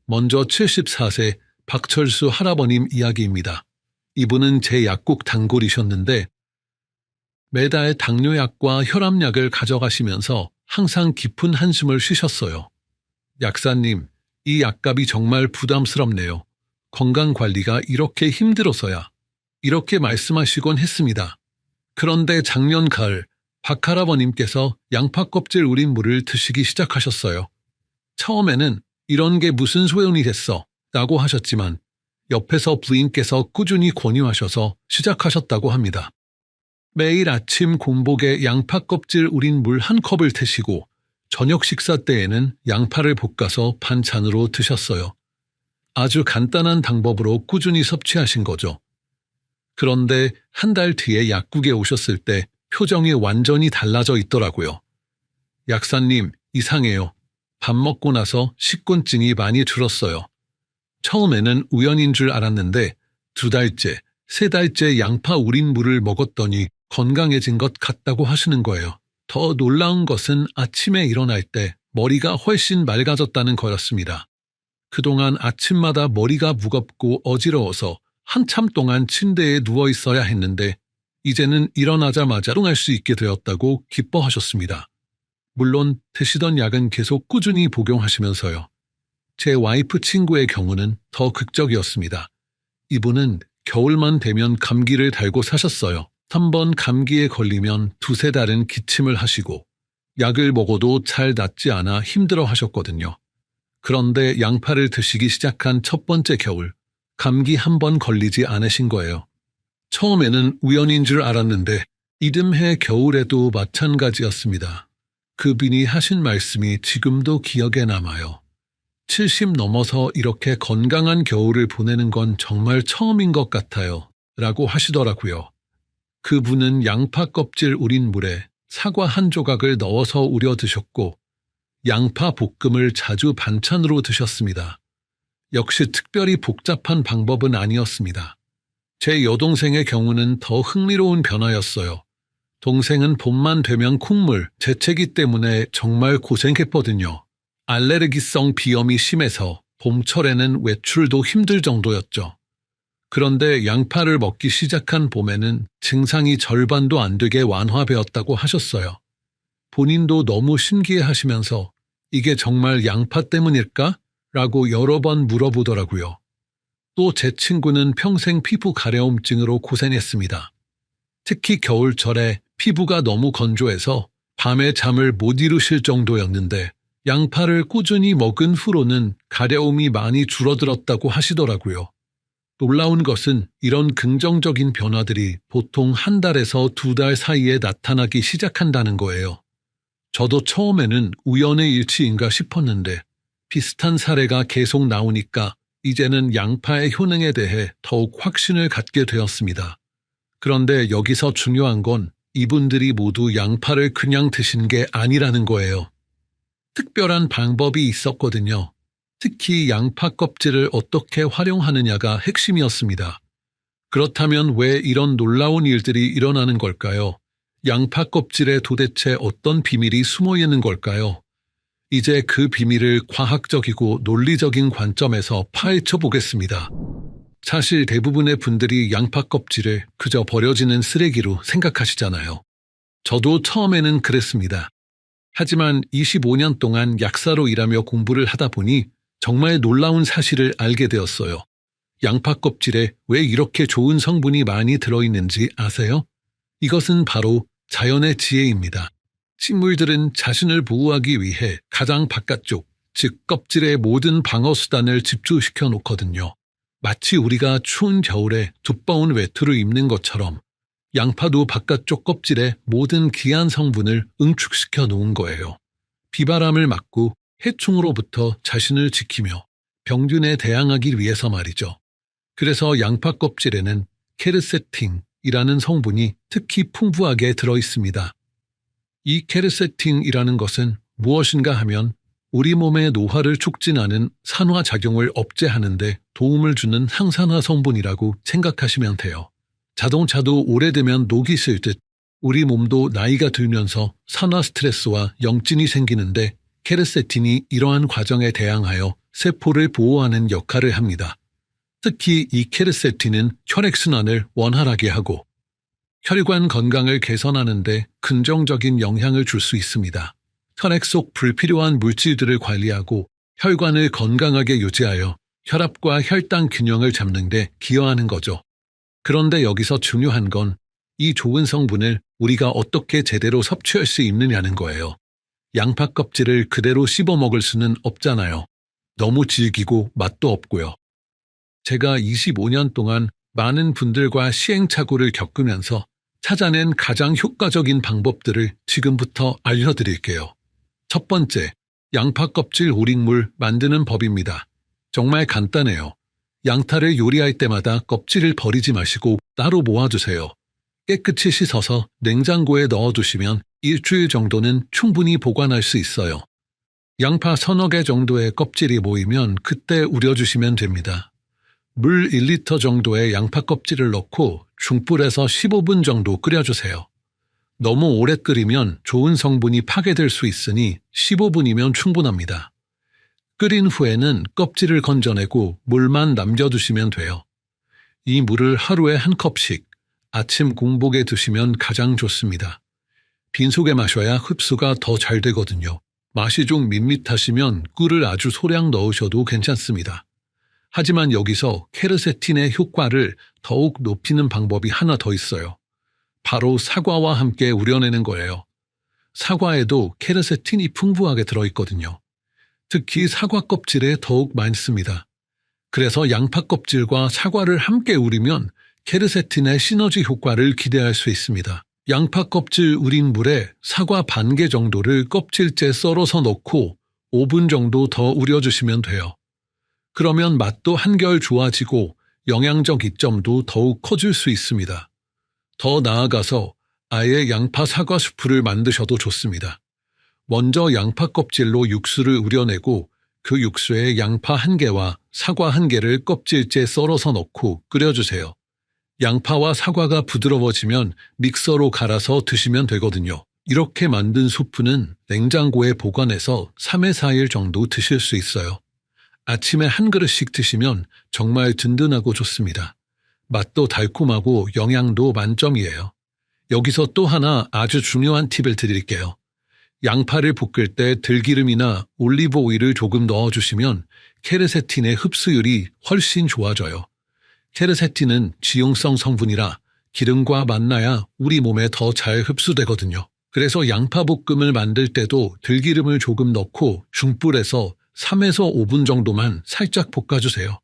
먼저 74세 박철수 할아버님 이야기입니다. 이분은 제 약국 단골이셨는데 매달 당뇨약과 혈압약을 가져가시면서 항상 깊은 한숨을 쉬셨어요. 약사님, 이 약값이 정말 부담스럽네요. 건강관리가 이렇게 힘들어서야. 이렇게 말씀하시곤 했습니다. 그런데 작년 가을 박 할아버님께서 양파 껍질 우린 물을 드시기 시작하셨어요. 처음에는 이런 게 무슨 소용이 됐어 라고 하셨지만 옆에서 부인께서 꾸준히 권유하셔서 시작하셨다고 합니다. 매일 아침 공복에 양파 껍질 우린 물 한 컵을 드시고 저녁 식사 때에는 양파를 볶아서 반찬으로 드셨어요. 아주 간단한 방법으로 꾸준히 섭취하신 거죠. 그런데 한 달 뒤에 약국에 오셨을 때 표정이 완전히 달라져 있더라고요. 약사님, 이상해요. 밥 먹고 나서 식곤증이 많이 줄었어요. 처음에는 우연인 줄 알았는데 2달째, 3달째 양파 우린 물을 먹었더니 건강해진 것 같다고 하시는 거예요. 더 놀라운 것은 아침에 일어날 때 머리가 훨씬 맑아졌다는 거였습니다. 그동안 아침마다 머리가 무겁고 어지러워서 한참 동안 침대에 누워 있어야 했는데 이제는 일어나자마자 활동할 수 있게 되었다고 기뻐하셨습니다. 물론 드시던 약은 계속 꾸준히 복용하시면서요. 제 와이프 친구의 경우는 더 극적이었습니다. 이분은 겨울만 되면 감기를 달고 사셨어요. 한 번 감기에 걸리면 2-3달은 기침을 하시고 약을 먹어도 잘 낫지 않아 힘들어 하셨거든요. 그런데 양파를 드시기 시작한 첫 번째 겨울, 감기 한 번 걸리지 않으신 거예요. 처음에는 우연인 줄 알았는데 이듬해 겨울에도 마찬가지였습니다. 그분이 하신 말씀이 지금도 기억에 남아요. 70 넘어서 이렇게 건강한 겨울을 보내는 건 정말 처음인 것 같아요. 라고 하시더라고요. 그분은 양파 껍질 우린 물에 사과 한 조각을 넣어서 우려 드셨고 양파 볶음을 자주 반찬으로 드셨습니다. 역시 특별히 복잡한 방법은 아니었습니다. 제 여동생의 경우는 더 흥미로운 변화였어요. 동생은 봄만 되면 콧물, 재채기 때문에 정말 고생했거든요. 알레르기성 비염이 심해서 봄철에는 외출도 힘들 정도였죠. 그런데 양파를 먹기 시작한 봄에는 증상이 절반도 안 되게 완화되었다고 하셨어요. 본인도 너무 신기해하시면서 이게 정말 양파 때문일까? 라고 여러 번 물어보더라고요. 또 제 친구는 평생 피부 가려움증으로 고생했습니다. 특히 겨울철에 피부가 너무 건조해서 밤에 잠을 못 이루실 정도였는데 양파를 꾸준히 먹은 후로는 가려움이 많이 줄어들었다고 하시더라고요. 놀라운 것은 이런 긍정적인 변화들이 보통 1달에서 2달 사이에 나타나기 시작한다는 거예요. 저도 처음에는 우연의 일치인가 싶었는데 비슷한 사례가 계속 나오니까 이제는 양파의 효능에 대해 더욱 확신을 갖게 되었습니다. 그런데 여기서 중요한 건 이분들이 모두 양파를 그냥 드신 게 아니라는 거예요. 특별한 방법이 있었거든요. 특히 양파 껍질을 어떻게 활용하느냐가 핵심이었습니다. 그렇다면 왜 이런 놀라운 일들이 일어나는 걸까요? 양파 껍질에 도대체 어떤 비밀이 숨어 있는 걸까요? 이제 그 비밀을 과학적이고 논리적인 관점에서 파헤쳐 보겠습니다. 사실 대부분의 분들이 양파 껍질을 그저 버려지는 쓰레기로 생각하시잖아요. 저도 처음에는 그랬습니다. 하지만 25년 동안 약사로 일하며 공부를 하다 보니 정말 놀라운 사실을 알게 되었어요. 양파 껍질에 왜 이렇게 좋은 성분이 많이 들어있는지 아세요? 이것은 바로 자연의 지혜입니다. 식물들은 자신을 보호하기 위해 가장 바깥쪽, 즉 껍질의 모든 방어수단을 집중시켜 놓거든요. 마치 우리가 추운 겨울에 두꺼운 외투를 입는 것처럼 양파도 바깥쪽 껍질에 모든 귀한 성분을 응축시켜 놓은 거예요. 비바람을 막고 해충으로부터 자신을 지키며 병균에 대항하기 위해서 말이죠. 그래서 양파 껍질에는 케르세틴이라는 성분이 특히 풍부하게 들어있습니다. 이 케르세틴이라는 것은 무엇인가 하면 우리 몸의 노화를 촉진하는 산화작용을 억제하는 데 도움을 주는 항산화 성분이라고 생각하시면 돼요. 자동차도 오래되면 녹이 슬듯 우리 몸도 나이가 들면서 산화 스트레스와 염증이 생기는데 케르세틴이 이러한 과정에 대항하여 세포를 보호하는 역할을 합니다. 특히 이 케르세틴은 혈액순환을 원활하게 하고 혈관 건강을 개선하는 데 긍정적인 영향을 줄 수 있습니다. 혈액 속 불필요한 물질들을 관리하고 혈관을 건강하게 유지하여 혈압과 혈당 균형을 잡는 데 기여하는 거죠. 그런데 여기서 중요한 건 이 좋은 성분을 우리가 어떻게 제대로 섭취할 수 있느냐는 거예요. 양파 껍질을 그대로 씹어 먹을 수는 없잖아요. 너무 질기고 맛도 없고요. 제가 25년 동안 많은 분들과 시행착오를 겪으면서 찾아낸 가장 효과적인 방법들을 지금부터 알려드릴게요. 첫 번째, 양파 껍질 우린물 만드는 법입니다. 정말 간단해요. 양파를 요리할 때마다 껍질을 버리지 마시고 따로 모아두세요. 깨끗이 씻어서 냉장고에 넣어두시면 일주일 정도는 충분히 보관할 수 있어요. 양파 서너 개 정도의 껍질이 모이면 그때 우려주시면 됩니다. 물 1리터 정도의 양파 껍질을 넣고 중불에서 15분 정도 끓여주세요. 너무 오래 끓이면 좋은 성분이 파괴될 수 있으니 15분이면 충분합니다. 끓인 후에는 껍질을 건져내고 물만 남겨두시면 돼요. 이 물을 하루에 한 컵씩 아침 공복에 드시면 가장 좋습니다. 빈속에 마셔야 흡수가 더 잘 되거든요. 맛이 좀 밋밋하시면 꿀을 아주 소량 넣으셔도 괜찮습니다. 하지만 여기서 케르세틴의 효과를 더욱 높이는 방법이 하나 더 있어요. 바로 사과와 함께 우려내는 거예요. 사과에도 케르세틴이 풍부하게 들어있거든요. 특히 사과 껍질에 더욱 많습니다. 그래서 양파 껍질과 사과를 함께 우리면 케르세틴의 시너지 효과를 기대할 수 있습니다. 양파 껍질 우린 물에 사과 반 개 정도를 껍질째 썰어서 넣고 5분 정도 더 우려주시면 돼요. 그러면 맛도 한결 좋아지고 영양적 이점도 더욱 커질 수 있습니다. 더 나아가서 아예 양파 사과 수프를 만드셔도 좋습니다. 먼저 양파 껍질로 육수를 우려내고 그 육수에 양파 1개와 사과 1개를 껍질째 썰어서 넣고 끓여주세요. 양파와 사과가 부드러워지면 믹서로 갈아서 드시면 되거든요. 이렇게 만든 수프는 냉장고에 보관해서 3회 4일 정도 드실 수 있어요. 아침에 한 그릇씩 드시면 정말 든든하고 좋습니다. 맛도 달콤하고 영양도 만점이에요. 여기서 또 하나 아주 중요한 팁을 드릴게요. 양파를 볶을 때 들기름이나 올리브 오일을 조금 넣어주시면 케르세틴의 흡수율이 훨씬 좋아져요. 케르세틴은 지용성 성분이라 기름과 만나야 우리 몸에 더 잘 흡수되거든요. 그래서 양파 볶음을 만들 때도 들기름을 조금 넣고 중불에서 3에서 5분 정도만 살짝 볶아주세요.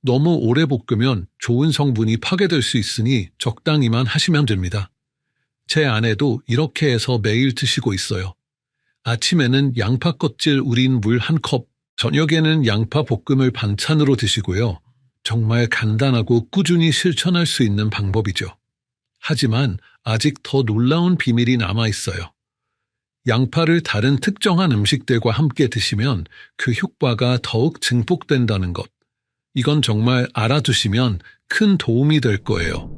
너무 오래 볶으면 좋은 성분이 파괴될 수 있으니 적당히만 하시면 됩니다. 제 아내도 이렇게 해서 매일 드시고 있어요. 아침에는 양파 껍질 우린 물 1컵, 저녁에는 양파 볶음을 반찬으로 드시고요. 정말 간단하고 꾸준히 실천할 수 있는 방법이죠. 하지만 아직 더 놀라운 비밀이 남아 있어요. 양파를 다른 특정한 음식들과 함께 드시면 그 효과가 더욱 증폭된다는 것. 이건 정말 알아두시면 큰 도움이 될 거예요.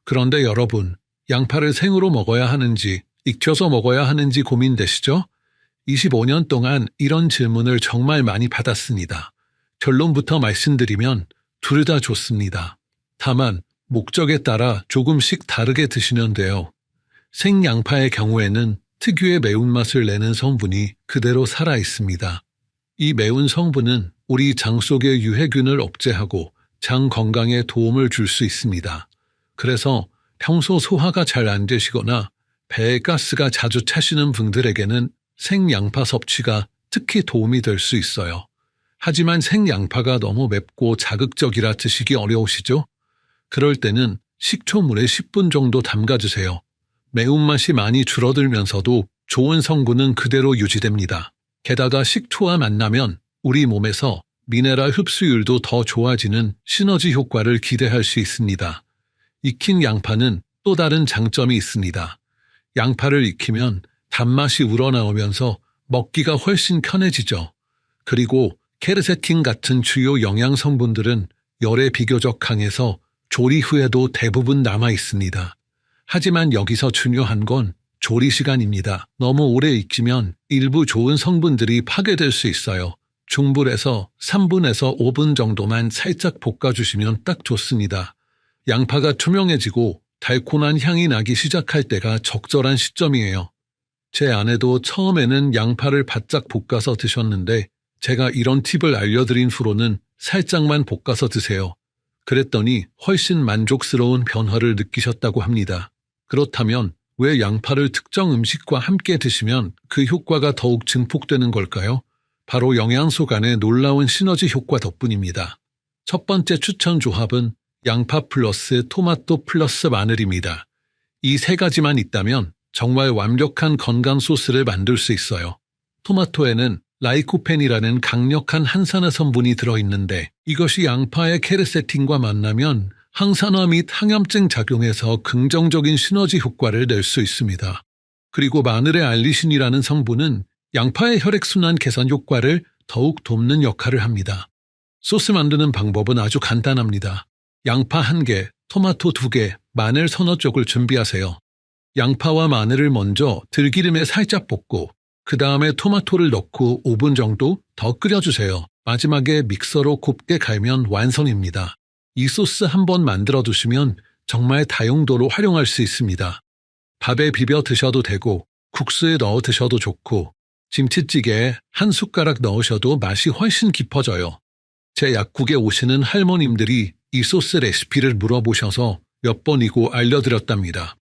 그런데 여러분, 양파를 생으로 먹어야 하는지 익혀서 먹어야 하는지 고민되시죠? 25년 동안 이런 질문을 정말 많이 받았습니다. 결론부터 말씀드리면 둘 다 좋습니다. 다만 목적에 따라 조금씩 다르게 드시면 돼요. 생양파의 경우에는 특유의 매운맛을 내는 성분이 그대로 살아 있습니다. 이 매운 성분은 우리 장 속의 유해균을 억제하고 장 건강에 도움을 줄 수 있습니다. 그래서 평소 소화가 잘 안 되시거나 배에 가스가 자주 차시는 분들에게는 생양파 섭취가 특히 도움이 될 수 있어요. 하지만 생양파가 너무 맵고 자극적이라 드시기 어려우시죠? 그럴 때는 식초물에 10분 정도 담가주세요. 매운맛이 많이 줄어들면서도 좋은 성분은 그대로 유지됩니다. 게다가 식초와 만나면 우리 몸에서 미네랄 흡수율도 더 좋아지는 시너지 효과를 기대할 수 있습니다. 익힌 양파는 또 다른 장점이 있습니다. 양파를 익히면 단맛이 우러나오면서 먹기가 훨씬 편해지죠. 그리고 케르세틴 같은 주요 영양 성분들은 열에 비교적 강해서 조리 후에도 대부분 남아 있습니다. 하지만 여기서 중요한 건 조리 시간입니다. 너무 오래 익히면 일부 좋은 성분들이 파괴될 수 있어요. 중불에서 3분에서 5분 정도만 살짝 볶아주시면 딱 좋습니다. 양파가 투명해지고 달콤한 향이 나기 시작할 때가 적절한 시점이에요. 제 아내도 처음에는 양파를 바짝 볶아서 드셨는데 제가 이런 팁을 알려드린 후로는 살짝만 볶아서 드세요. 그랬더니 훨씬 만족스러운 변화를 느끼셨다고 합니다. 그렇다면 왜 양파를 특정 음식과 함께 드시면 그 효과가 더욱 증폭되는 걸까요? 바로 영양소 간의 놀라운 시너지 효과 덕분입니다. 첫 번째 추천 조합은 양파 플러스 토마토 플러스 마늘입니다. 이 세 가지만 있다면 정말 완벽한 건강 소스를 만들 수 있어요. 토마토에는 라이코펜이라는 강력한 항산화 성분이 들어있는데 이것이 양파의 케르세틴과 만나면 항산화 및 항염증 작용에서 긍정적인 시너지 효과를 낼 수 있습니다. 그리고 마늘의 알리신이라는 성분은 양파의 혈액순환 개선 효과를 더욱 돕는 역할을 합니다. 소스 만드는 방법은 아주 간단합니다. 양파 1개, 토마토 2개, 마늘 서너 쪽을 준비하세요. 양파와 마늘을 먼저 들기름에 살짝 볶고 그 다음에 토마토를 넣고 5분 정도 더 끓여주세요. 마지막에 믹서로 곱게 갈면 완성입니다. 이 소스 한번 만들어 두시면 정말 다용도로 활용할 수 있습니다. 밥에 비벼 드셔도 되고 국수에 넣어 드셔도 좋고 김치찌개에 한 숟가락 넣으셔도 맛이 훨씬 깊어져요. 제 약국에 오시는 할머님들이 이 소스 레시피를 물어보셔서 몇 번이고 알려드렸답니다.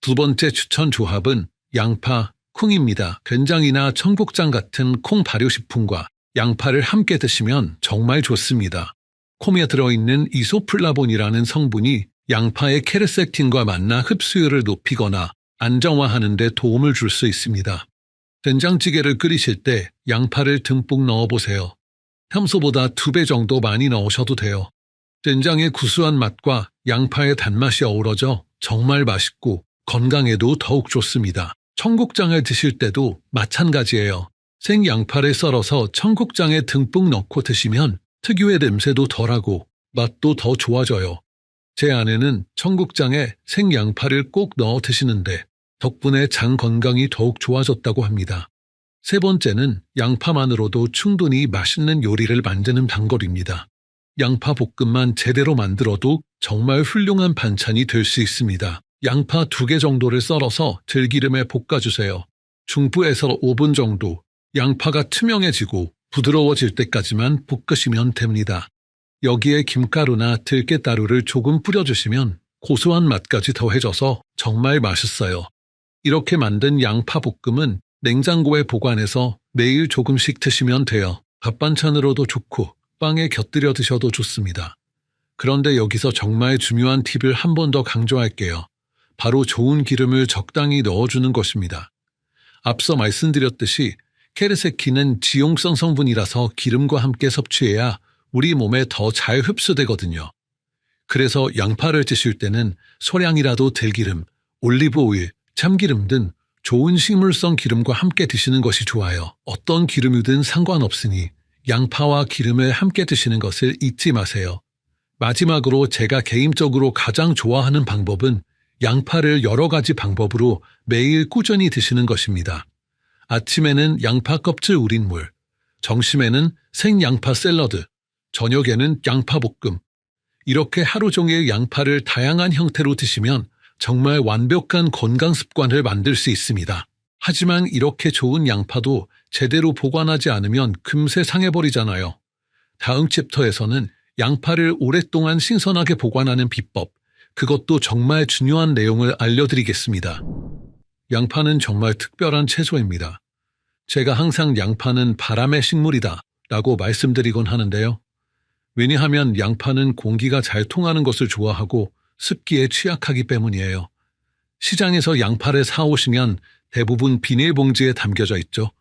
두 번째 추천 조합은 양파, 콩입니다. 된장이나 청국장 같은 콩 발효식품과 양파를 함께 드시면 정말 좋습니다. 콩에 들어있는 이소플라본이라는 성분이 양파의 케르세틴과 만나 흡수율을 높이거나 안정화하는 데 도움을 줄 수 있습니다. 된장찌개를 끓이실 때 양파를 듬뿍 넣어보세요. 평소보다 2배 정도 많이 넣으셔도 돼요. 된장의 구수한 맛과 양파의 단맛이 어우러져 정말 맛있고 건강에도 더욱 좋습니다. 청국장을 드실 때도 마찬가지예요. 생양파를 썰어서 청국장에 듬뿍 넣고 드시면 특유의 냄새도 덜하고 맛도 더 좋아져요. 제 아내는 청국장에 생양파를 꼭 넣어 드시는데 덕분에 장 건강이 더욱 좋아졌다고 합니다. 세 번째는 양파만으로도 충분히 맛있는 요리를 만드는 방법입니다. 양파 볶음만 제대로 만들어도 정말 훌륭한 반찬이 될 수 있습니다. 양파 2개 정도를 썰어서 들기름에 볶아주세요. 중부에서 5분 정도 양파가 투명해지고 부드러워질 때까지만 볶으시면 됩니다. 여기에 김가루나 들깨가루를 조금 뿌려주시면 고소한 맛까지 더해져서 정말 맛있어요. 이렇게 만든 양파 볶음은 냉장고에 보관해서 매일 조금씩 드시면 돼요. 밥 반찬으로도 좋고 빵에 곁들여 드셔도 좋습니다. 그런데 여기서 정말 중요한 팁을 한 번 더 강조할게요. 바로 좋은 기름을 적당히 넣어주는 것입니다. 앞서 말씀드렸듯이 케르세틴은 지용성 성분이라서 기름과 함께 섭취해야 우리 몸에 더 잘 흡수되거든요. 그래서 양파를 드실 때는 소량이라도 들기름, 올리브 오일, 참기름 등 좋은 식물성 기름과 함께 드시는 것이 좋아요. 어떤 기름이든 상관없으니 양파와 기름을 함께 드시는 것을 잊지 마세요. 마지막으로 제가 개인적으로 가장 좋아하는 방법은 양파를 여러 가지 방법으로 매일 꾸준히 드시는 것입니다. 아침에는 양파 껍질 우린 물, 점심에는 생양파 샐러드, 저녁에는 양파 볶음. 이렇게 하루 종일 양파를 다양한 형태로 드시면 정말 완벽한 건강 습관을 만들 수 있습니다. 하지만 이렇게 좋은 양파도 제대로 보관하지 않으면 금세 상해버리잖아요. 다음 챕터에서는 양파를 오랫동안 신선하게 보관하는 비법, 그것도 정말 중요한 내용을 알려드리겠습니다. 양파는 정말 특별한 채소입니다. 제가 항상 양파는 바람의 식물이다 라고 말씀드리곤 하는데요. 왜냐하면 양파는 공기가 잘 통하는 것을 좋아하고 습기에 취약하기 때문이에요. 시장에서 양파를 사오시면 대부분 비닐봉지에 담겨져 있죠.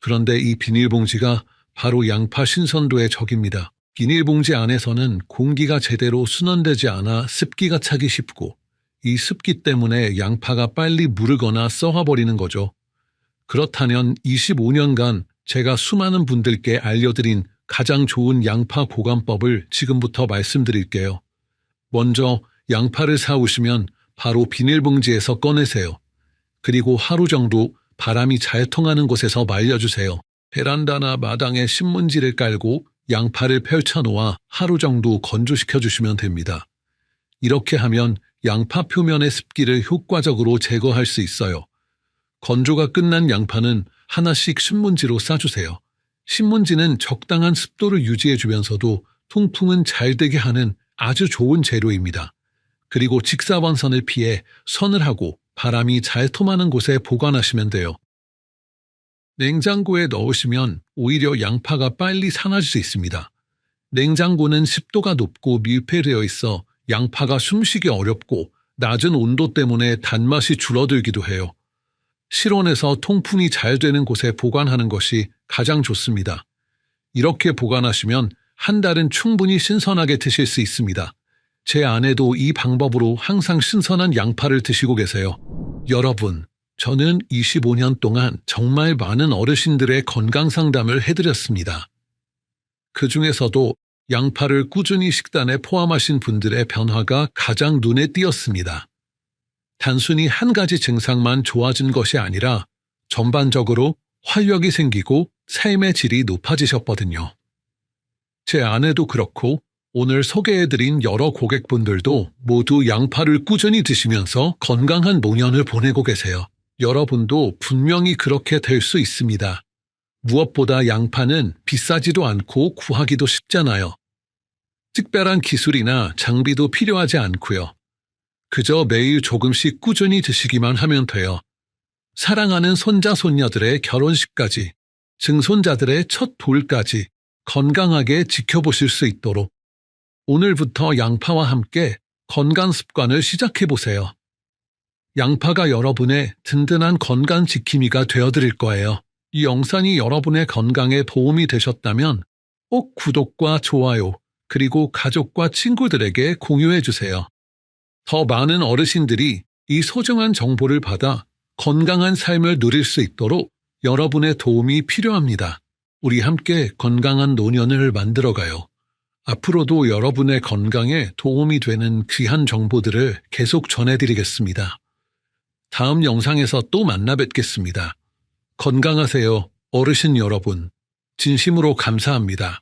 그런데 이 비닐봉지가 바로 양파 신선도의 적입니다. 비닐봉지 안에서는 공기가 제대로 순환되지 않아 습기가 차기 쉽고 이 습기 때문에 양파가 빨리 무르거나 썩어버리는 거죠. 그렇다면 25년간 제가 수많은 분들께 알려드린 가장 좋은 양파 보관법을 지금부터 말씀드릴게요. 먼저 양파를 사오시면 바로 비닐봉지에서 꺼내세요. 그리고 하루 정도 바람이 잘 통하는 곳에서 말려주세요. 베란다나 마당에 신문지를 깔고 양파를 펼쳐놓아 하루 정도 건조시켜 주시면 됩니다. 이렇게 하면 양파 표면의 습기를 효과적으로 제거할 수 있어요. 건조가 끝난 양파는 하나씩 신문지로 싸주세요. 신문지는 적당한 습도를 유지해주면서도 통풍은 잘 되게 하는 아주 좋은 재료입니다. 그리고 직사광선을 피해 서늘하고 바람이 잘 통하는 곳에 보관하시면 돼요. 냉장고에 넣으시면 오히려 양파가 빨리 상할 수 있습니다. 냉장고는 습도가 높고 밀폐되어 있어 양파가 숨쉬기 어렵고 낮은 온도 때문에 단맛이 줄어들기도 해요. 실온에서 통풍이 잘 되는 곳에 보관하는 것이 가장 좋습니다. 이렇게 보관하시면 한 달은 충분히 신선하게 드실 수 있습니다. 제 아내도 이 방법으로 항상 신선한 양파를 드시고 계세요. 여러분, 저는 25년 동안 정말 많은 어르신들의 건강 상담을 해드렸습니다. 그 중에서도 양파를 꾸준히 식단에 포함하신 분들의 변화가 가장 눈에 띄었습니다. 단순히 한 가지 증상만 좋아진 것이 아니라 전반적으로 활력이 생기고 삶의 질이 높아지셨거든요. 제 아내도 그렇고 오늘 소개해드린 여러 고객분들도 모두 양파를 꾸준히 드시면서 건강한 노년을 보내고 계세요. 여러분도 분명히 그렇게 될 수 있습니다. 무엇보다 양파는 비싸지도 않고 구하기도 쉽잖아요. 특별한 기술이나 장비도 필요하지 않고요. 그저 매일 조금씩 꾸준히 드시기만 하면 돼요. 사랑하는 손자 손녀들의 결혼식까지, 증손자들의 첫 돌까지 건강하게 지켜보실 수 있도록 오늘부터 양파와 함께 건강 습관을 시작해보세요. 양파가 여러분의 든든한 건강 지킴이가 되어드릴 거예요. 이 영상이 여러분의 건강에 도움이 되셨다면 꼭 구독과 좋아요, 그리고 가족과 친구들에게 공유해주세요. 더 많은 어르신들이 이 소중한 정보를 받아 건강한 삶을 누릴 수 있도록 여러분의 도움이 필요합니다. 우리 함께 건강한 노년을 만들어가요. 앞으로도 여러분의 건강에 도움이 되는 귀한 정보들을 계속 전해드리겠습니다. 다음 영상에서 또 만나 뵙겠습니다. 건강하세요, 어르신 여러분. 진심으로 감사합니다.